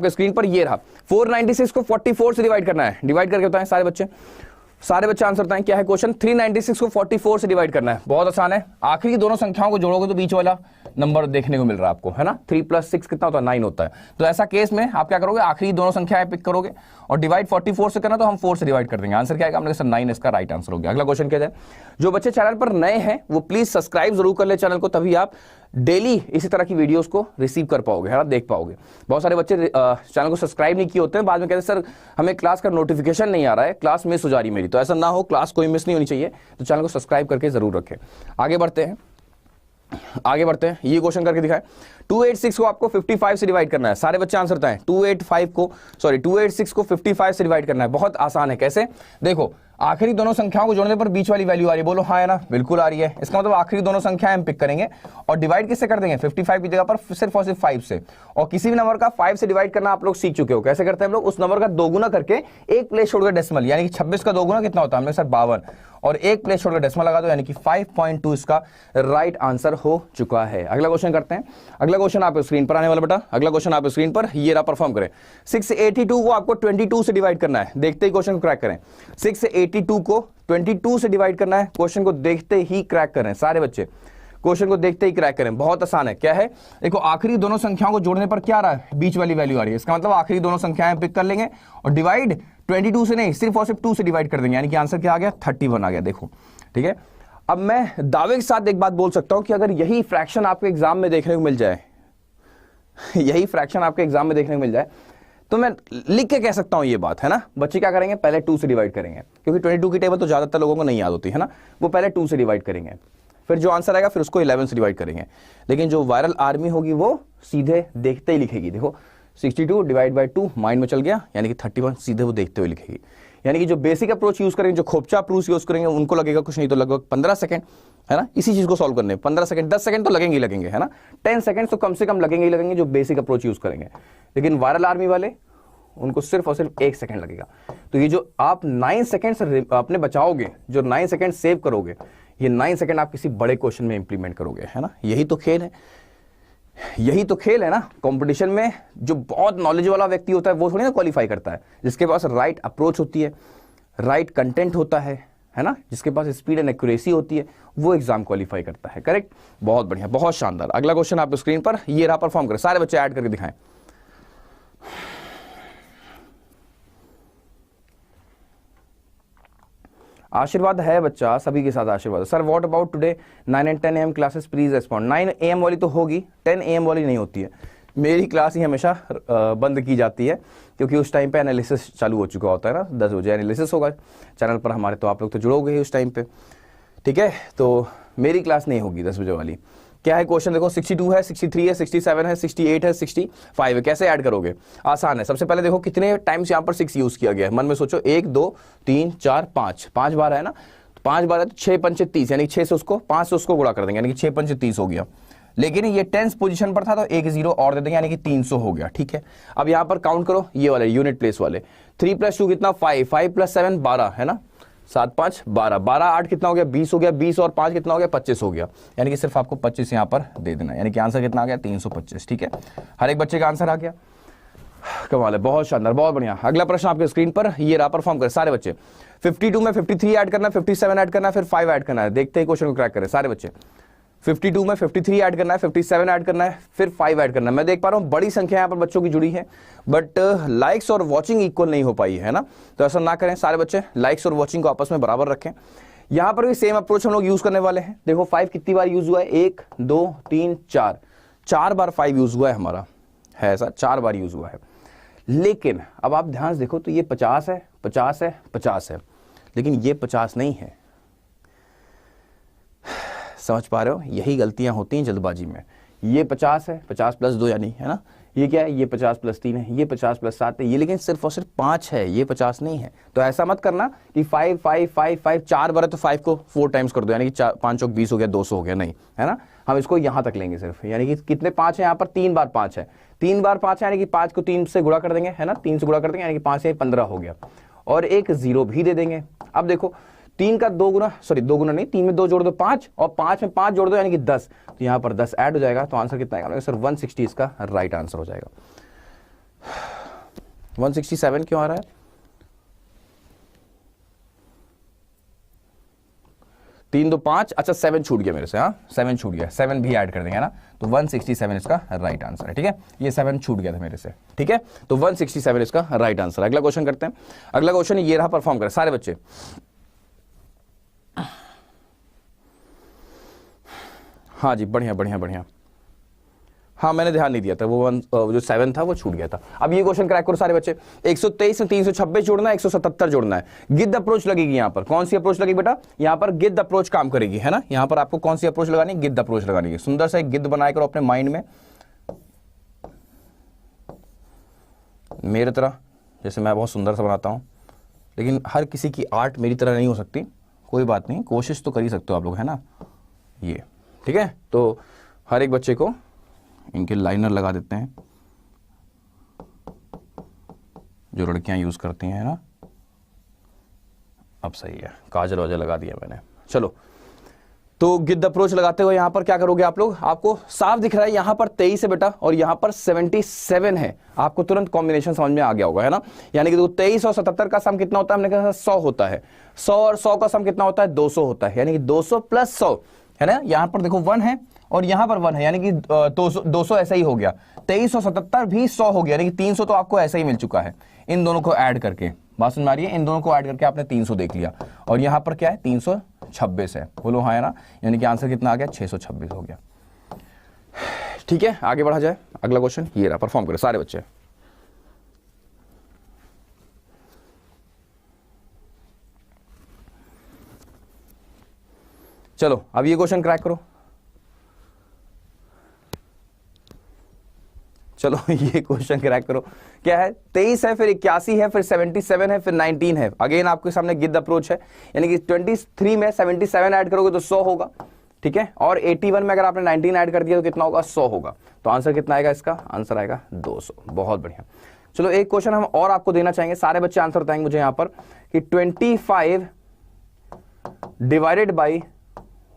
स्क्रीन पर ये रहा। 496 को 44 से डिवाइड करना है। डिवाइड करके बताएं सारे बच्चे आंसर बताएं क्या है क्वेश्चन। 396 को 44 से डिवाइड करना है, बहुत आसान है। आखिरी दोनों संख्याओं को जोड़ोगे तो बीच वाला नंबर देखने को मिल रहा है आपको, है ना। 3 + 6 कितना होता है, 9 होता है। तो ऐसा केस में आप क्या करोगे, आखिरी दोनों संख्याएं पिक करोगे और डिवाइड 44 से करना तो हम 4 से डिवाइड कर देंगे। आंसर क्या आएगा, हमने सर 9 इसका राइट आंसर हो गया। अगला क्वेश्चन क्या जाए। जो बच्चे चैनल पर नए हैं वो प्लीज सब्सक्राइब जरूर कर ले चैनल को, तभी आप डेली इसी तरह की वीडियोस को रिसीव कर पाओगे, है ना, देख पाओगे। बहुत सारे बच्चे चैनल को सब्सक्राइब नहीं किए होते हैं, बाद में कहते हैं सर हमें क्लास का नोटिफिकेशन नहीं आ रहा है, क्लास मिस हो जा रही मेरी। तो ऐसा ना हो, क्लास कोई मिस नहीं होनी चाहिए, तो चैनल को सब्सक्राइब करके जरूर रखें। आगे बढ़ते हैं। ये क्वेश्चन करके दिखाएं। 286 को आपको 55 से डिवाइड करना है। सारे बच्चे आंसर बताएं। 286 को 55 से डिवाइड करना है, बहुत आसान है। कैसे, देखो आखिरी दोनों संख्याओं को जोड़ने पर बीच वाली वैल्यू आ रही है, बोलो हाँ है ना, बिल्कुल आ रही है। इसका मतलब आखिरी दोनों संख्याएं हम पिक करेंगे और डिवाइड किससे कर देंगे, 55 की जगह पर सिर्फ और सिर्फ 5 से। और किसी भी नंबर का 5 से डिवाइड करना आप लोग सीख चुके हो। कैसे करते हैं हम लोग, उस नंबर का 2 गुना करके एक प्लेस छोड़कर डेसिमल, यानी कि 26 का 2 गुना कितना होता है, हमने सर 52, और एक प्लेस छोड़कर डेसिमल लगा दो, यानी कि 5.2 इसका राइट आंसर हो चुका है। अगला क्वेश्चन करते हैं। अगला क्वेश्चन आपके स्क्रीन पर आने वाला बेटा, अगला क्वेश्चन आपके स्क्रीन पर ये रहा, परफॉर्म करें। 682 को आपको 22 से डिवाइड करना है। देखते ही क्वेश्चन को क्रैक करें। 682 को 22 से डिवाइड करना है, क्वेश्चन को देखते ही क्रैक करें सारे बच्चे, क्वेश्चन को देखते ही क्रैक करें। बहुत आसान है, क्या है, देखो आखिरी दोनों संख्याओं को जोड़ने पर क्या आ रहा है, बीच वाली वैल्यू आ रही है। इसका मतलब आखिरी दोनों संख्याएं पिक कर लेंगे और डिवाइड 22 से नहीं, सिर्फ और सिर्फ 2 से डिवाइड कर देंगे, यानी कि आंसर क्या आ गया, 31 आ गया। देखो ठीक है। अब मैं दावे के साथ एक बात बोल सकता हूं कि अगर यही फ्रैक्शन आपके एग्जाम में देखने को मिल जाए तो मैं लिख के कह सकता हूं ये बात, है ना। बच्चे क्या करेंगे, पहले 2 से डिवाइड करेंगे, क्योंकि 22 की टेबल तो ज्यादातर लोगों को नहीं याद होती है ना। वो पहले 2 से डिवाइड करेंगे, फिर जो आंसर आएगा फिर उसको 11 से डिवाइड करेंगे। लेकिन जो वायरल आर्मी होगी वो सीधे देखते ही लिखेगी। देखो 62 डिवाइड बाई 2 माइंड में चल गया, यानी कि 31 सीधे वो देखते हुए लिखेगी। यानी कि जो बेसिक अप्रोच यूज करेंगे, जो खोपचा अप्रोच यूज करेंगे, उनको लगेगा कुछ नहीं तो लगभग 15 सेकंड, है ना, इसी चीज को सॉल्व करने में 15 सेकंड, 10 सेकंड तो लगेंगे ही लगेंगे, है ना। 10 सेकंड तो कम से कम लगेंगे ही लगेंगे जो बेसिक अप्रोच यूज करेंगे। लेकिन वायरल आर्मी वाले, उनको सिर्फ और सिर्फ 1 सेकंड लगेगा। तो ये जो आप 9 सेकंड अपने बचाओगे, जो 9 सेकंड सेव करोगे, ये 9 सेकंड आप किसी बड़े क्वेश्चन में इंप्लीमेंट करोगे, है ना। यही तो खेल है ना। कंपटीशन में जो बहुत नॉलेज वाला व्यक्ति होता है वो थोड़ी ना क्वालिफाई करता है, जिसके पास राइट अप्रोच होती है, राइट कंटेंट होता है ना, जिसके पास स्पीड एंड एक्यूरेसी होती है, वो एग्जाम क्वालिफाई करता है। करेक्ट, बहुत बढ़िया, बहुत शानदार। अगला क्वेश्चन आप स्क्रीन पर ये रहा, परफॉर्म करें सारे बच्चे, ऐड करके दिखाएं। आशीर्वाद है बच्चा, सभी के साथ आशीर्वाद। Sir what about today 9 and 10 AM classes, please respond. 9 AM वाली तो होगी, 10 AM वाली नहीं होती है। मेरी क्लास ही हमेशा बंद की जाती है, क्योंकि उस टाइम पे एनालिसिस चालू हो चुका होता है ना। 10 बजे एनालिसिस होगा चैनल पर हमारे, तो आप लोग तो जुड़ोगे ही उस टाइम पे, ठीक है। तो मेरी क्लास नहीं होगी 10 बजे वाली। क्या है क्वेश्चन, देखो 62 है, 63 है, 67 है, 68 है, 65 है। कैसे ऐड करोगे, आसान है। सबसे पहले देखो कितने टाइम्स यहाँ पर 6 यूज किया गया है, मन में सोचो। 1 2 3 4 5 बार है ना, 5 बार है तो 6 पंचे 30, यानी 6 से उसको 5 से उसको गुणा कर देंगे, यानी कि 6 पंचे 30 हो गया। लेकिन ये 10th पोजीशन पर था तो एक 0 और दे देंगे, यानी कि 300 हो गया, ठीक है। अब यहाँ पर काउंट करो, ये वाले यूनिट प्लेस वाले। 3 + 2 कितना, 5, 5 + 7 12, है ना। 7 5 12, 12 8 कितना हो गया, 20 हो गया। 20 और 5 कितना हो गया, 25 हो गया। यानी कि सिर्फ आपको 25 यहाँ पर दे देना, यानी कि आंसर कितना आ गया, 325, ठीक है। हर एक बच्चे का आंसर आ गया, कमाल है, बहुत शानदार, बहुत बढ़िया। अगला प्रश्न आपके स्क्रीन पर ये रहा, परफॉर्म करें सारे बच्चे। 52 में 53 ऐड करना है, 57 ऐड करना है, फिर 5 ऐड करना है। देखते ही क्वेश्चन को क्रैक करें सारे बच्चे। 52 में 53 ऐड करना है, 57 ऐड करना है, फिर 5 ऐड करना है। मैं देख पा रहा हूं बड़ी संख्या यहाँ पर बच्चों की जुड़ी है, बट लाइक्स और वॉचिंग इक्वल नहीं हो पाई है ना। तो ऐसा ना करें सारे बच्चे, लाइक्स और वॉचिंग को आपस में बराबर रखें। यहां पर भी सेम अप्रोच हम लोग यूज करने वाले हैं। देखो 5 कितनी बार यूज हुआ है, 1 2 3 4 बार 5 यूज हुआ है हमारा, है ऐसा, 4 बार यूज हुआ है। लेकिन अब आप ध्यान से देखो तो ये 50 है, 50 है, 50 है, लेकिन ये 50 नहीं है। समझ पा रहे हो, यही गलतियां होती हैं जल्दबाजी में। ये 50 है, 50 प्लस 2 यानी, है ना, ये क्या है, ये 50 प्लस 3 है, ये 50 प्लस 7 है, ये लेकिन सिर्फ और सिर्फ 5 है, ये 50 नहीं है। तो ऐसा मत करना कि 5 5 5 5 4 बार है तो 5 को 4 टाइम्स कर दो, यानी कि 5 चौक 20 हो गया, 200 हो गया, नहीं, है ना। हम इसको यहां तक लेंगे सिर्फ, यानी कि कितने 5 है यहाँ पर, 3 बार 5 है, 3 बार 5 है, यानी कि 5 को 3 से गुणा कर देंगे, है ना, 3 से गुणा कर देंगे, यानी कि 5 से 15 हो गया, और एक 0 भी दे देंगे। अब देखो 3 का 2 गुना, सॉरी 2 गुना नहीं, 3 में 2 जोड़ दो 5, और 5 में 5 जोड़ दो यानी कि 10, तो यहाँ पर 10 ऐड हो जाएगा। तो आंसर कितना आएगा सर, 160 इसका राइट आंसर हो जाएगा। 167 क्यों आ रहा है, तीन 2 5, अच्छा 7 छूट गया मेरे से, हाँ 7 छूट गया, 7 भी ऐड कर देंगे, है ना, तो 167 इसका राइट आंसर है। ठीक है, ये 7 छूट गया था मेरे से, ठीक है, तो 167 इसका राइट आंसर। अगला क्वेश्चन करते हैं। अगला क्वेश्चन ये रहा, परफॉर्म करें सारे बच्चे। हाँ जी, बढ़िया बढ़िया बढ़िया, हाँ मैंने ध्यान नहीं दिया था, वो जो 7 था वो छूट गया था। अब ये क्वेश्चन क्रैक करो सारे बच्चे। 123 में 326 जोड़ना है, 177 जोड़ना है, गिद्ध अप्रोच लगेगी। यहाँ पर कौन सी अप्रोच लगेगी बेटा, यहाँ पर गिद्ध अप्रोच काम करेगी, है ना। यहाँ पर आपको कौन सी अप्रोच लगानी है, गिद्ध अप्रोच लगानी है। सुंदर सा एक गिद्ध बनाया करो अपने माइंड में, मेरे तरह, जैसे मैं बहुत सुंदर सा बनाता हूँ, लेकिन हर किसी की आर्ट मेरी तरह नहीं हो सकती, कोई बात नहीं, कोशिश तो कर ही सकते हो आप लोग, है ना। ये ठीक है, तो हर एक बच्चे को इनके लाइनर लगा देते हैं, जो लड़कियां यूज करती हैं, है ना। अब सही है, काजल वाजल लगा दिया मैंने। चलो, तो गिद्ध अप्रोच लगाते हुए यहां पर क्या करोगे आप लोग, आपको साफ दिख रहा है यहां पर 23 है बेटा, और यहां पर 77 है। आपको तुरंत कॉम्बिनेशन समझ में आ गया होगा, है ना। यानी कि देखो 23 और 77 का सम कितना होता है, हमने कहा 100 होता है। 100 और 100 का सम कितना होता है, 200 होता है, यानी कि 200 प्लस 100, है ना। यहां पर देखो 1 है और यहां पर 1 है, यानी कि 200 ऐसा ही हो गया। 2377 भी 100 हो गया, यानी कि 300 तो आपको ऐसा ही मिल चुका है। इन दोनों को ऐड करके, बात सुन मारिए, इन दोनों को ऐड करके आपने 300 देख लिया, और यहां पर क्या है, 326 है, बोलो हाँ, है ना। यानी कि आंसर कितना आ गया, 626 हो गया। ठीक है, आगे बढ़ा जाए। अगला क्वेश्चन ये रहा, परफॉर्म करें सारे बच्चे। चलो अब ये क्वेश्चन क्रैक करो। चलो ये क्वेश्चन क्रैक करो। क्या है, 23 है, फिर 81 है, फिर 77 है, फिर 19 है। अगेन आपके सामने गिद्ध अप्रोच है, यानी कि 23 में 77 ऐड करोगे तो 100 होगा, ठीक है। और 81 में अगर आपने 19 ऐड कर दिया तो कितना होगा, 100 होगा। तो आंसर कितना आएगा इसका, आंसर आएगा 200। बहुत बढ़िया। चलो एक क्वेश्चन हम और आपको देना चाहेंगे, सारे बच्चे आंसर बताएंगे मुझे यहाँ पर, कि 25 डिवाइडेड बाई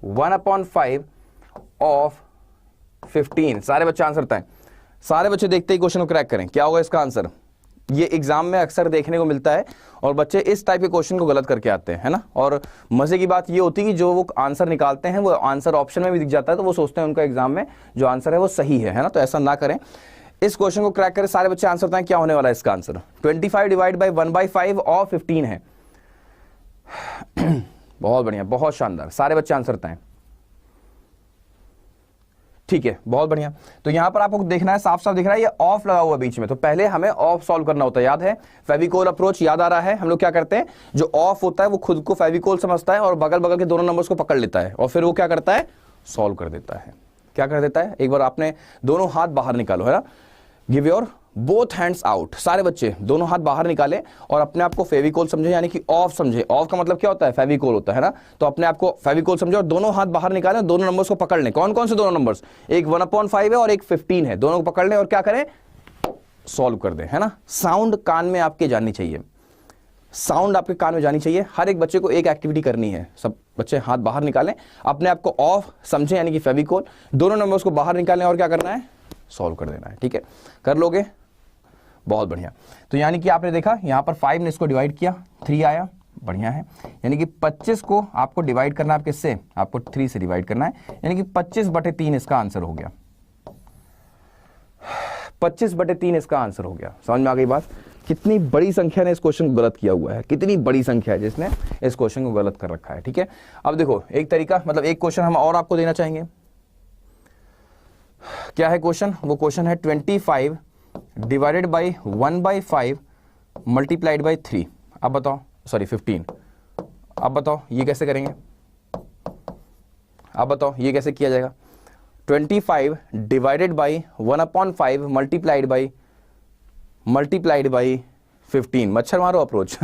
1/5 ऑफ 15। सारे बच्चे आंसर बताएं। सारे बच्चे देखते ही क्वेश्चन को क्रैक करें, क्या होगा इसका आंसर। ये एग्जाम में अक्सर देखने को मिलता है, और बच्चे इस टाइप के क्वेश्चन को गलत करके आते हैं, है ना। और मजे की बात ये होती है कि जो वो आंसर निकालते हैं वो आंसर ऑप्शन में भी दिख जाता है, तो वो सोचते हैं उनका एग्जाम में जो आंसर है वो सही है ना। तो ऐसा ना करें, इस क्वेश्चन को क्रैक करें। सारे बच्चे आंसर बताएं क्या होने वाला है इसका आंसर। 25 डिवाइड बाई 1/5 और 15 है। बहुत बढ़िया, बहुत शानदार, सारे बच्चे आंसर बताएं। ठीक है, बहुत बढ़िया। तो यहां पर आपको देखना है, साफ साफ दिख रहा है ये ऑफ लगा हुआ बीच में, तो पहले हमें ऑफ सॉल्व करना होता है। याद है फेविकोल अप्रोच, याद आ रहा है। हम लोग क्या करते हैं, जो ऑफ होता है वो खुद को फेविकोल समझता है और बगल बगल के दोनों नंबर्स को पकड़ लेता है, और फिर वो क्या करता है, सॉल्व कर देता है। क्या कर देता है, एक बार आपने दोनों हाथ बाहर निकालो, है ना, give your both hands out. सारे बच्चे दोनों हाथ बाहर निकाले और अपने आप को फेविकोल समझे, यानी कि ऑफ समझे। ऑफ का मतलब क्या होता है, फेविकोल होता है ना। तो अपने आप को फेविकोल समझे और दोनों हाथ बाहर निकालें, दोनों नंबर्स को पकड़ लें। कौन कौन से दोनों नंबर्स, एक 1/5 है और एक 15 है, दोनों को पकड़ लें और क्या करें, सॉल्व कर दें, है ना। साउंड कान में आपके जानी चाहिए, साउंड आपके कान में जानी चाहिए। हर एक बच्चे को एक एक्टिविटी करनी है। सब बच्चे हाथ बाहर निकालें, अपने आप को ऑफ समझें, यानी कि फेविकोल, दोनों नंबर्स को बाहर निकालें और क्या करना है, सॉल्व कर देना है। ठीक है, कर लोगे, बहुत बढ़िया। तो यानी कि आपने देखा यहां पर 5 ने इसको डिवाइड किया, 3 आया, बढ़िया है। यानी कि 25 को आपको डिवाइड करना है किससे, आपको 3 से डिवाइड करना है, यानी कि 25/3 इसका आंसर हो गया। 25/3 इसका आंसर हो गया। समझ में आ गई बात। कितनी बड़ी संख्या ने इस क्वेश्चन को गलत किया हुआ है, कितनी बड़ी संख्या है जिसने इस क्वेश्चन को गलत कर रखा है। ठीक है, अब देखो एक तरीका, मतलब एक क्वेश्चन हम और आपको देना चाहेंगे। क्या है क्वेश्चन, वो क्वेश्चन है 25 डिवाइडेड बाई 1/5 मल्टीप्लाइड बाई 3। अब बताओ, सॉरी 15। अब बताओ ये कैसे करेंगे, अब बताओ ये कैसे किया जाएगा। 25 डिवाइडेड बाई 1/5 मल्टीप्लाइड बाई 15। मच्छर मारो अप्रोच।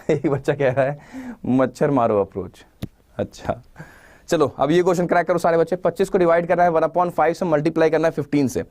एक बच्चा कह रहा है मच्छर मारो अप्रोच। अच्छा चलो अब ये क्वेश्चन क्रैक करो सारे बच्चे। 25 को डिवाइड करना है 1/5 से, मल्टीप्लाई करना है 15 से।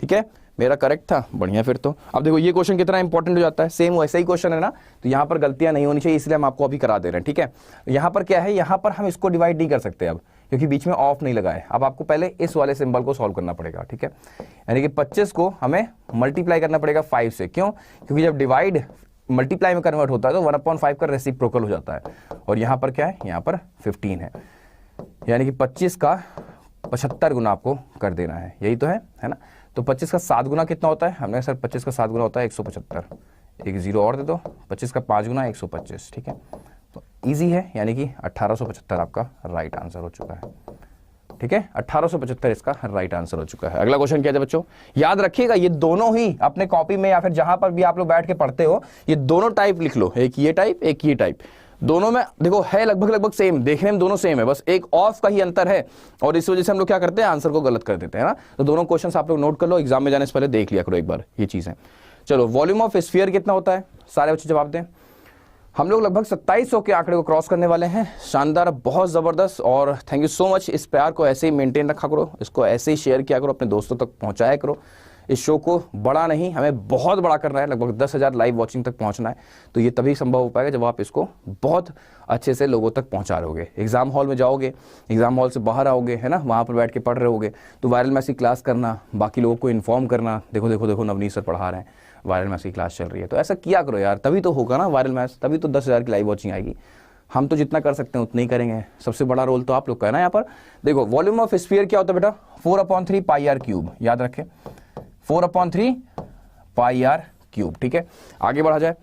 ठीक है, मेरा करेक्ट था, बढ़िया। फिर तो अब देखो ये क्वेश्चन कितना इंपॉर्टेंट हो जाता है, सेम वैसा ही क्वेश्चन है ना, तो यहां पर गलतियां नहीं होनी चाहिए, इसलिए हम आपको अभी करा दे रहे हैं। ठीक है, यहां पर क्या है, यहां पर हम इसको डिवाइड नहीं कर सकते अब, क्योंकि बीच में ऑफ नहीं लगा है। अब आपको पहले इस वाले सिंबल को सॉल्व करना पड़ेगा। ठीक है, यानी कि 25 को हमें मल्टीप्लाई करना पड़ेगा 5 से। क्यों? क्योंकि जब डिवाइड मल्टीप्लाई में कन्वर्ट होता है तो 1/5 का रेसिप्रोकल हो जाता है, और यहां पर क्या है, यहां पर 15 है, यानी कि 25 का 75 गुना आपको कर देना है, यही तो है ना। तो 25 का 7 गुना कितना होता है? हमने सर 25 का 7 गुना होता है 175, एक जीरो और दे दो। 25 का 5 गुना 125। ठीक है, तो इजी है, यानी कि 1875 आपका राइट आंसर हो चुका है। ठीक है, 1875 इसका राइट आंसर हो चुका है। अगला क्वेश्चन क्या है बच्चों, याद रखिएगा ये दोनों ही अपने कॉपी में या फिर जहां पर भी आप लोग बैठ के पढ़ते हो, ये दोनों टाइप लिख लो, एक ये टाइप एक ये टाइप। दोनों में देखो है लगभग सेम, देखने में दोनों सेम है, बस एक ऑफ का ही अंतर है, और इस वजह से हम लोग क्या करते हैं, आंसर को गलत कर देते हैं ना। तो दोनों क्वेश्चंस आप लोग नोट कर लो, एग्जाम में जाने से पहले देख लिया करो एक बार ये चीजें। चलो, वॉल्यूम ऑफ स्फीयर कितना होता है, सारे बच्चे जवाब दें। हम लोग लगभग 2700 के आंकड़े को क्रॉस करने वाले हैं। शानदार, बहुत जबरदस्त, और थैंक यू सो मच। इस प्यार को ऐसे ही मेंटेन रखा करो, इसको ऐसे ही शेयर किया करो, अपने दोस्तों तक पहुंचाया करो। इस शो को बड़ा नहीं, हमें बहुत बड़ा करना है, लगभग 10,000 लाइव वॉचिंग तक पहुंचना है। तो ये तभी संभव हो पाएगा जब आप इसको बहुत अच्छे से लोगों तक पहुंचा रहोगे। एग्जाम हॉल में जाओगे, एग्जाम हॉल से बाहर आओगे, है ना, वहां पर बैठ के पढ़ रहे होगे, तो वायरल मैथ्स की क्लास करना, बाकी लोगों को इन्फॉर्म करना, देखो देखो देखो नवनीत सर पढ़ा रहे हैं, वायरल मैथ्स की क्लास चल रही है। तो ऐसा किया करो यार, तभी तो होगा ना वायरल मैथ्स, तभी तो 10,000 की लाइव वॉचिंग आएगी। हम तो जितना कर सकते हैं उतना ही करेंगे, सबसे बड़ा रोल तो आप लोग का है ना यहाँ पर। देखो, वॉल्यूम ऑफ स्फीयर क्या होता है बेटा, 4/3 पाई आर क्यूब, याद रखें 4/3 पाई आर क्यूब। ठीक है, आगे बढ़ा जाए,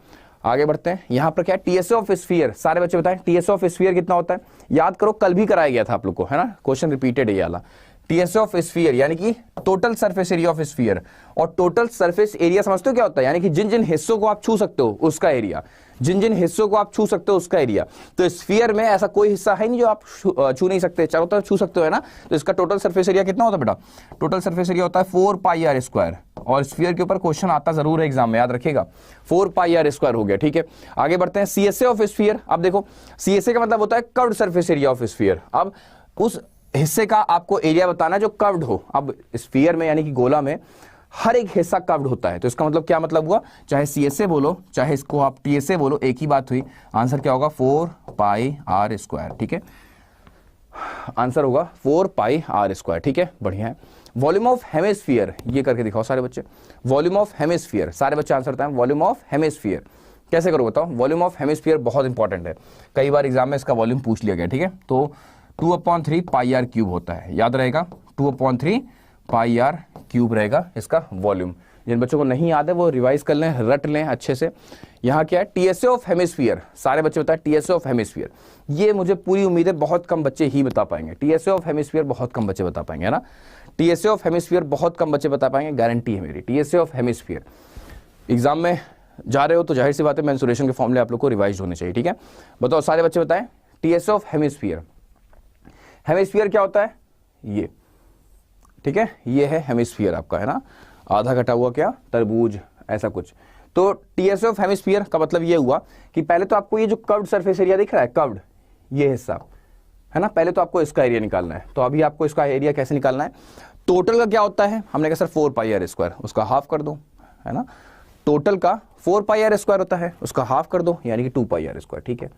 आगे बढ़ते हैं। यहां पर क्या है, टीएसए ऑफ स्फीयर, सारे बच्चे बताएं टीएसए ऑफ स्फीयर कितना होता है। याद करो, कल भी कराया गया था आप लोग को, है ना, क्वेश्चन रिपीटेड है ये वाला। टीएसए ऑफ स्फीयर यानी कि total surface area of sphere, और टोटल सरफेस एरिया समझते हो क्या होता है, यानी कि जिन जिन हिस्सों को आप छू सकते हो उसका एरिया, जिन जिन हिस्सों को आप छू सकते हो उसका एरिया। तो स्फीयर में ऐसा कोई हिस्सा है नहीं जो आप छू नहीं सकते, चारों तरफ छू सकते हो, है ना। तो इसका टोटल सरफेस एरिया कितना होता है बेटा, टोटल सरफेस एरिया होता है 4 पाई आर स्क्वायर, और स्फीयर के ऊपर क्वेश्चन आता जरूर है एग्जाम में, याद रखिएगा 4 पाई आर स्क्वायर हो गया। ठीक है, आगे बढ़ते हैं। सीएसए ऑफ स्फीयर, अब देखो सीएसए का मतलब होता है curved surface area of sphere. अब उस हिस्से का आपको एरिया बताना जो कर्व्ड हो। अब स्फीयर में यानी कि गोला में हर एक हिस्सा कर्व्ड होता है, तो इसका मतलब क्या मतलब हुआ, चाहे सीएसए बोलो चाहे इसको आप टीएसए बोलो, एक ही बात हुई। आंसर क्या होगा, 4 पाई आर स्क्वायर। ठीक है, आंसर होगा 4 पाई आर स्क्वायर। ठीक है, बढ़िया है। वॉल्यूम ऑफ हेमिस्फीयर, ये करके दिखाओ सारे बच्चे। वॉल्यूम ऑफ हेमिस्फीयर, सारे बच्चे आंसर बताएं। वॉल्यूम ऑफ हेमिस्फीयर कैसे करो बताओ। वॉल्यूम ऑफ हेमिस्फीयर बहुत इंपॉर्टेंट है, कई बार एग्जाम में इसका वॉल्यूम पूछ लिया गया। ठीक है, तो 2/3 पाई आर क्यूब होता है, याद रहेगा 2/3 पाई आर क्यूब रहेगा इसका वॉल्यूम। जिन बच्चों को नहीं याद है वो रिवाइज कर लें, रट लें अच्छे से। यहाँ क्या है, टीएसए ऑफ हेमिस्फीयर, सारे बच्चे बताएं टीएसए ऑफ हेमिस्फीयर। ये मुझे पूरी उम्मीद है बहुत कम बच्चे ही बता पाएंगे। टीएसए ऑफ हेमिस्फीयर बहुत कम बच्चे बता पाएंगे, है ना। टीएसए ऑफ हेमिस्फीयर बहुत कम बच्चे बता पाएंगे, गारंटी है मेरी। टीएसए ऑफ हेमिस्फीयर, एग्जाम में जा रहे हो तो जाहिर सी बात है मेंसुरेशन के फॉर्मूले आप लोग को रिवाइज होने चाहिए। ठीक है, बताओ सारे बच्चे बताएं टीएसए ऑफ हेमिस्फीयर। हेमिस्फीयर क्या होता है, ये ठीक है, ये है हेमिस्फीयर आपका, है ना, आधा कटा हुआ क्या तरबूज, ऐसा कुछ। तो टीएसए ऑफ हेमिस्फीयर का मतलब ये हुआ कि पहले तो आपको ये जो कर्व्ड सरफेस एरिया दिख रहा है, कर्व्ड ये हिस्सा है ना, पहले तो आपको इसका एरिया निकालना है। तो अभी आपको इसका एरिया कैसे निकालना है, टोटल का क्या होता है, हमने कहा सर 4 पाई आर स्क्वायर, उसका हाफ कर दो, है ना। टोटल का 4 पाई आर स्क्वायर होता है, उसका हाफ कर दो, यानी कि 2 पाई आर स्क्वायर। ठीक है,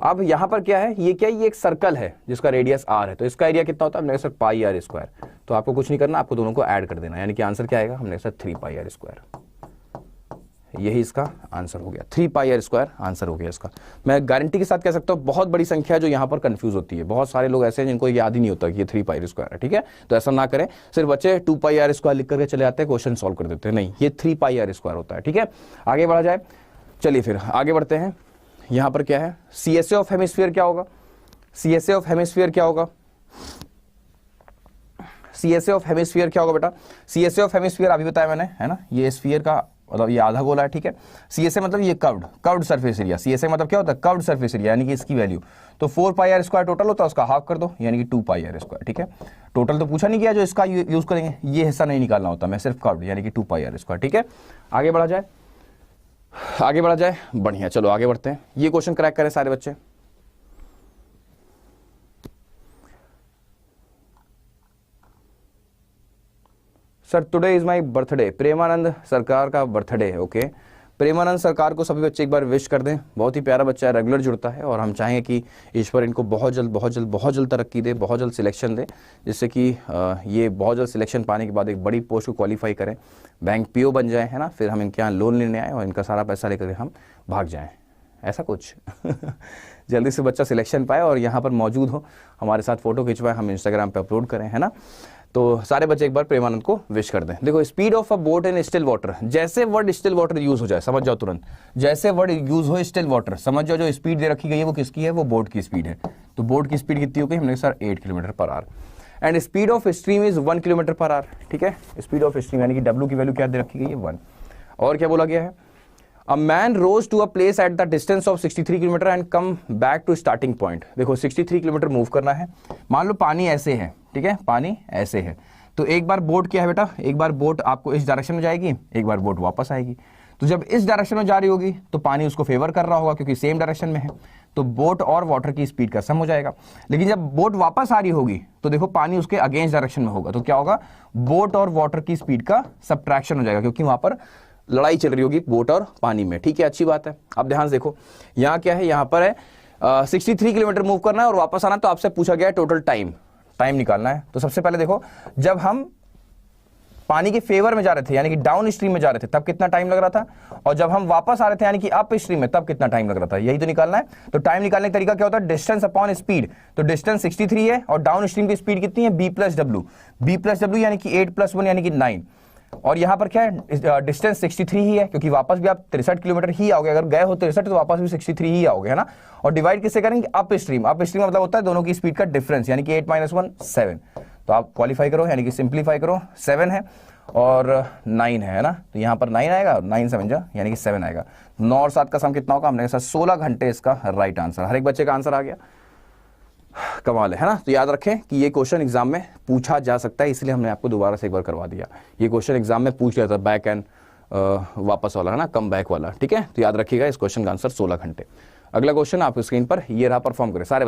अब यहां पर क्या है, ये क्या है, ये एक सर्कल है जिसका रेडियस आर है, तो इसका एरिया कितना होता है, हमने कहा सर पाई आर स्क्वायर। तो आपको कुछ नहीं करना, आपको दोनों को ऐड कर देना, यानी कि आंसर क्या आएगा, हमने कहा सर 3 पाई आर स्क्वायर। यही इसका आंसर हो गया, 3 पाई आर स्क्वायर आंसर हो गया इसका। मैं गारंटी के साथ कह सकता हूँ बहुत बड़ी संख्या है जो यहाँ पर कंफ्यूज होती है। बहुत सारे लोग ऐसे हैं जिनको याद ही नहीं होता कि ये 3 पाई आर स्क्वायर है। ठीक है, तो ऐसा ना करें, सिर्फ बच्चे 2 पाई आर स्क्वायर लिख करके चले जाते हैं, क्वेश्चन सॉल्व कर देते हैं, नहीं, ये 3 पाई आर स्क्वायर होता है। ठीक है, आगे बढ़ा जाए, चलिए फिर आगे बढ़ते हैं। यहां पर क्या है, सीएसए ऑफ हेमिस्फीयर क्या होगा, सीएसए ऑफ हेमिस्फीयर क्या होगा, सीएसए ऑफ हेमिस्फीयर क्या होगा बेटा। सीएसए ऑफ हेमिस्फीयर अभी बताया मैंने, है ना, ये स्फीयर का मतलब ये आधा गोला है, ठीक है। CSA मतलब ये कर्व्ड सरफेस एरिया, CSA मतलब क्या होता है, कर्व्ड सरफेस एरिया, यानी कि इसकी वैल्यू तो 4 पाई आर स्क्वायर टोटल होता है, उसका हाफ कर दो यानी कि 2 पाई आर स्क्वायर, ठीक है। टोटल तो पूछा नहीं गया जो इसका यूज करेंगे, ये हिस्सा नहीं निकालना होता, मैं सिर्फ कर्व्ड यानी कि 2 पाई आर स्क्वायर, ठीक है। आगे बढ़ा जाए, आगे बढ़ा जाए, बढ़िया, चलो आगे बढ़ते हैं। ये क्वेश्चन क्रैक करें सारे बच्चे। Sir today is my birthday, Premanand सरकार का बर्थडे, ओके। प्रेमानंद सरकार को सभी बच्चे एक बार विश कर दें, बहुत ही प्यारा बच्चा है, रेगुलर जुड़ता है और हम चाहेंगे कि ईश्वर इनको बहुत जल्द तरक्की दे, बहुत जल्द सिलेक्शन दे, जिससे कि ये बहुत जल्द सिलेक्शन पाने के बाद एक बड़ी पोस्ट को क्वालिफाई करें, बैंक PO बन जाए, है ना, फिर हम इनके यहाँ लोन लेने आए और इनका सारा पैसा लेकर हम भाग जाएँ, ऐसा कुछ जल्दी से बच्चा सिलेक्शन पाए और यहाँ पर मौजूद हो, हमारे साथ फोटो खिंचवाए, हम इंस्टाग्राम पे अपलोड करें, है ना। तो सारे बच्चे एक बार प्रेमानंद को विश कर दें। देखो, speed of a boat in still water, जैसे वर्ड स्टिल वाटर यूज हो जाए समझ जाओ तुरंत, जैसे वर्ड यूज हो स्टिल वाटर समझ जाओ, जो स्पीड दे रखी गई है वो किसकी है, वो बोट की स्पीड है। तो बोट की स्पीड कितनी हो गई, हमने sir 8 kilometre per hour, and speed of stream is 1 kilometre per hour, ठीक है। स्पीड ऑफ स्ट्रीम यानी कि W की वैल्यू क्या दे रखी गई है, 1। और क्या बोला गया है, a man rose to a place at the distance of 63 kilometre and come back to starting point. देखो 63 किलोमीटर मूव करना है, मान लो पानी ऐसे है, ठीक है, पानी ऐसे है, तो एक बार बोट क्या है बेटा, एक बार बोट आपको इस डायरेक्शन में जाएगी, एक बार बोट वापस आएगी। तो जब इस डायरेक्शन में जा रही होगी तो पानी उसको फेवर कर रहा होगा क्योंकि सेम डायरेक्शन में है, तो बोट और वाटर की स्पीड का सम हो जाएगा। लेकिन जब बोट वापस आ रही होगी तो देखो पानी उसके अगेंस्ट डायरेक्शन में होगा, तो क्या होगा, बोट और वाटर की स्पीड का सब्ट्रैक्शन हो जाएगा, क्योंकि वहां पर लड़ाई चल रही होगी बोट और पानी में, ठीक है, अच्छी बात है। अब ध्यान से देखो, यहाँ क्या है, यहाँ पर है 63 किलोमीटर मूव करना है और वापस आना, तो आपसे पूछा गया है टोटल टाइम निकालना है। तो सबसे पहले देखो, जब हम पानी के फेवर में जा रहे थे यानी कि डाउन स्ट्रीम में जा रहे थे तब कितना टाइम लग रहा था, और जब हम वापस आ रहे थे यानी कि अप स्ट्रीम में तब कितना टाइम लग रहा था, यही तो निकालना है। तो टाइम निकालने का तरीका क्या होता है, डिस्टेंस अपॉन स्पीड। तो डिस्टेंस 63 है और डाउन स्ट्रीम की स्पीड कितनी है, B प्लस डब्ल्यू यानी कि 8 + 1 यानी कि 9। और यहाँ पर क्या है, डिस्टेंस 63 ही है, क्योंकि वापस भी आप 63 किलोमीटर ही आओगे, अगर गए हो 63 तो वापस भी 63 ही आओगे, है ना। और डिवाइड किससे करेंगे, अप स्ट्रीम मतलब होता है दोनों की स्पीड का डिफरेंस, यानी कि 8 - 1 7। तो आप क्वालिफाई करो यानी कि सिंप्लीफाई करो, 7 है और 9 है ना, तो यहाँ पर 9 आएगा, 9 7 जा यानी कि 7 आएगा। 9 और 7 का सम कितना होगा, हमने कहा 16 घंटे इसका राइट आंसर। हर एक बच्चे का आंसर आ गया, कमाल है ना। तो याद रखें कि ये क्वेश्चन एग्जाम में पूछा जा सकता है, इसलिए हमने आपको दोबारा से एक बार करवा दिया। ये क्वेश्चन एग्जाम में पूछ लिया था, बैक एंड वापस वाला, है ना, कम बैक वाला, ठीक है। तो याद रखिएगा इस क्वेश्चन का आंसर 16 घंटे। अगला क्वेश्चन आपकी स्क्रीन पर ये रहा, परफॉर्म करें सारे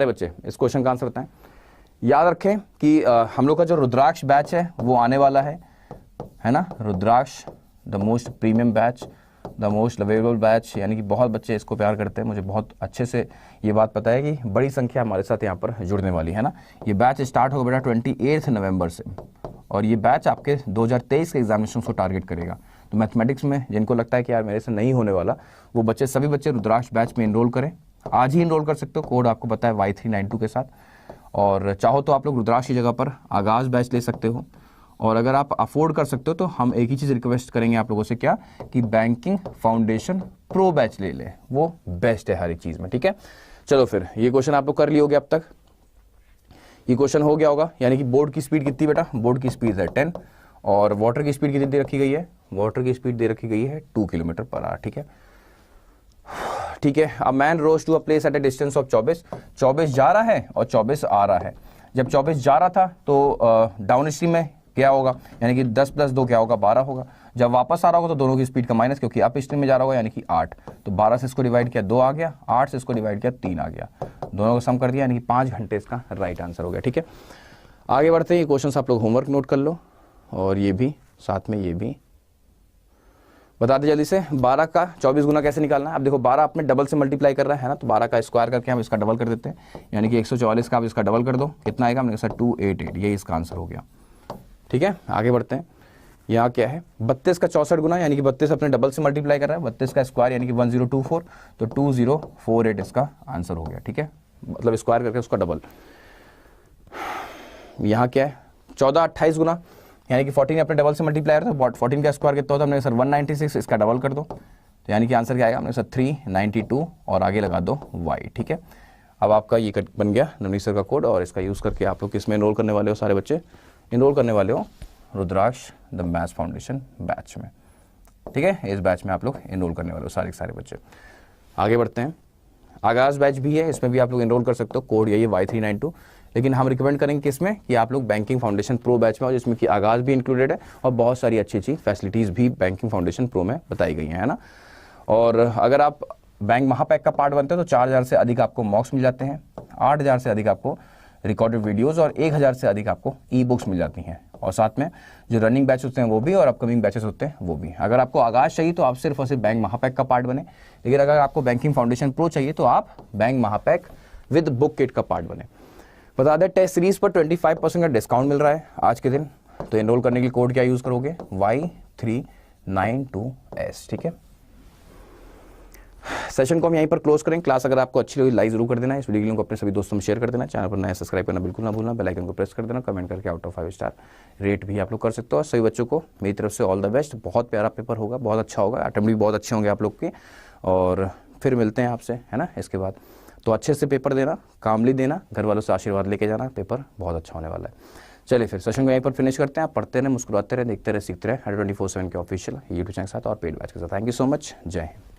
बच्चे। इस क्वेश्चन का आंसर बताएं। याद रखें कि हम लोग का जो रुद्राक्ष बैच है वो आने वाला है ना, Rudraksh the most premium batch, the most available batch, यानी कि बहुत बच्चे इसको प्यार करते हैं, मुझे बहुत अच्छे से ये बात पता है कि बड़ी संख्या हमारे साथ यहाँ पर जुड़ने वाली है ना। ये बैच स्टार्ट होगा बेटा 28 नवंबर से, और ये बैच आपके 2023 के एग्जामिनेशन को टारगेट करेगा। तो मैथमेटिक्स में जिनको लगता है कि यार मेरे से नहीं होने वाला, वो बच्चे सभी बच्चे रुद्राक्ष बैच में इनरोल करें, आज ही इनरोल कर सकते हो, कोड आपको पता है Y392 के साथ। और चाहो तो आप लोग रुद्राक्ष की जगह पर आगाज बैच ले सकते हो, और अगर आप अफोर्ड कर सकते हो तो हम एक ही चीज़ रिक्वेस्ट करेंगे आप लोगों से, क्या कि बैंकिंग फाउंडेशन प्रो बैच ले ले, वो बेस्ट है हर एक चीज़ में, ठीक है। चलो फिर ये क्वेश्चन आप लोग कर लिए होगे अब तक, ये क्वेश्चन हो गया होगा। यानी कि बोर्ड की स्पीड कितनी बेटा, बोर्ड की स्पीड है 10, और वाटर की स्पीड कितनी दे रखी गई है, वाटर की स्पीड दे रखी गई है 2 किलोमीटर पर आवर, ठीक है। ठीक है, a man rose to a place at a distance of 24 जा रहा है और 24 आ रहा है। जब 24 जा रहा था तो डाउन स्ट्रीम में क्या होगा, यानी कि 10 + 2 क्या होगा, 12 होगा। जब वापस आ रहा होगा तो दोनों की स्पीड का माइनस, क्योंकि अप स्ट्रीम में जा रहा होगा, यानी कि 8। तो 12 से इसको डिवाइड किया 2 आ गया, 8 से इसको डिवाइड किया 3 आ गया, दोनों का सम कर दिया, यानी कि 5 घंटे इसका राइट आंसर हो गया, ठीक है। आगे बढ़ते हैं, ये क्वेश्चन आप लोग होमवर्क नोट कर लो, और ये भी साथ में ये भी बता दें जल्दी से। 12 का 24 गुना कैसे निकालना है। अब देखो 12 अपने डबल से मल्टीप्लाई कर रहा है ना, तो 12 का स्क्वायर करके हम इसका डबल कर देते हैं, यानी कि 144 का आप इसका डबल कर दो, कितना आएगा, हमने कहा 288, ये इसका आंसर हो गया, ठीक है। आगे बढ़ते हैं, यहाँ क्या है, 32 का 64 गुना, यानी कि 32 अपने डबल से मल्टीप्लाई कर रहा है, 32 का स्क्वायर यानी कि 1024, तो 2048 इसका आंसर हो गया, ठीक है, मतलब स्क्वायर करके उसका डबल। यहाँ क्या है, 14 28 गुना, यानी कि 14 अपने डबल से मल्टीप्लाई कर, तो 14 का स्क्वायर कितना होता है, हमने सर 196, इसका डबल कर दो, तो यानी कि आंसर क्या आएगा, हमने सर 392, और आगे लगा दो y, ठीक है। अब आपका ये बन गया नवनीत सर का कोड, और इसका यूज़ करके आप लोग किस में इनरोल करने वाले हो? सारे बच्चे इनरोल करने वाले हो रुद्राक्ष द मैथ्स फाउंडेशन बैच में, ठीक है। इस बैच में आप लोग इनरोल करने वाले हो सारे के सारे बच्चे। आगे बढ़ते हैं, आगाज़ बैच भी है, इसमें भी आप लोग इनरोल कर सकते हो। कोड यही है Y392, लेकिन हम रिकमेंड करेंगे किसमें कि आप लोग बैंकिंग फाउंडेशन प्रो बैच में हो, जिसमें कि आगाज़ भी इंक्लूडेड है और बहुत सारी अच्छी अच्छी फैसिलिटीज़ भी बैंकिंग फाउंडेशन प्रो में बताई गई हैं, है ना। और अगर आप बैंक महापैक का पार्ट बनते हो तो 4000 से अधिक आपको मॉक्स मिल जाते हैं, 8000 से अधिक आपको रिकॉर्डेड वीडियोस और 1000 से अधिक आपको ई बुक्स मिल जाती हैं, और साथ में जो रनिंग बैच होते हैं वो भी और अपकमिंग बैचेस होते हैं वो भी। अगर आपको आगाज़ चाहिए तो आप सिर्फ और सिर्फ बैंक महापैक का पार्ट बने, लेकिन अगर आपको बैंकिंग फाउंडेशन प्रो चाहिए तो आप बैंक महापैक विद बुक किट का पार्ट बने। बता दें टेस्ट सीरीज पर 25% का डिस्काउंट मिल रहा है आज के दिन, तो एनरोल करने के लिए कोड क्या यूज़ करोगे? Y392S, ठीक है। सेशन को हम यहीं पर क्लोज करें। क्लास अगर आपको अच्छी लगी लाइक जरूर कर देना, इस वीडियो लिंक को अपने सभी दोस्तों में शेयर कर देना, चैनल पर नया सब्सक्राइब करना बिल्कुल ना भूलना, बेल आइकन को प्रेस कर देना, कमेंट करके आउट ऑफ 5 स्टार रेट भी आप लोग कर सकते हो। और सभी बच्चों को मेरी तरफ से ऑल द बेस्ट, बहुत प्यारा पेपर होगा, बहुत अच्छा होगा, अटेम्प्ट भी बहुत अच्छे होंगे आप लोग के, और फिर मिलते हैं आपसे, है ना, इसके बाद। तो अच्छे से पेपर देना, कामली देना, घर वालों से आशीर्वाद लेके जाना, पेपर बहुत अच्छा होने वाला है। चलिए फिर सेशन को यहीं पर फिनिश करते हैं। आप पढ़ते रहे, मुस्कुराते रहे, देखते रहे, सीखते रहे 24/7 के ऑफिशियल यूट्यूब चैनल के साथ और पेड बैच के साथ। थैंक यू सो मच, जय हिंद।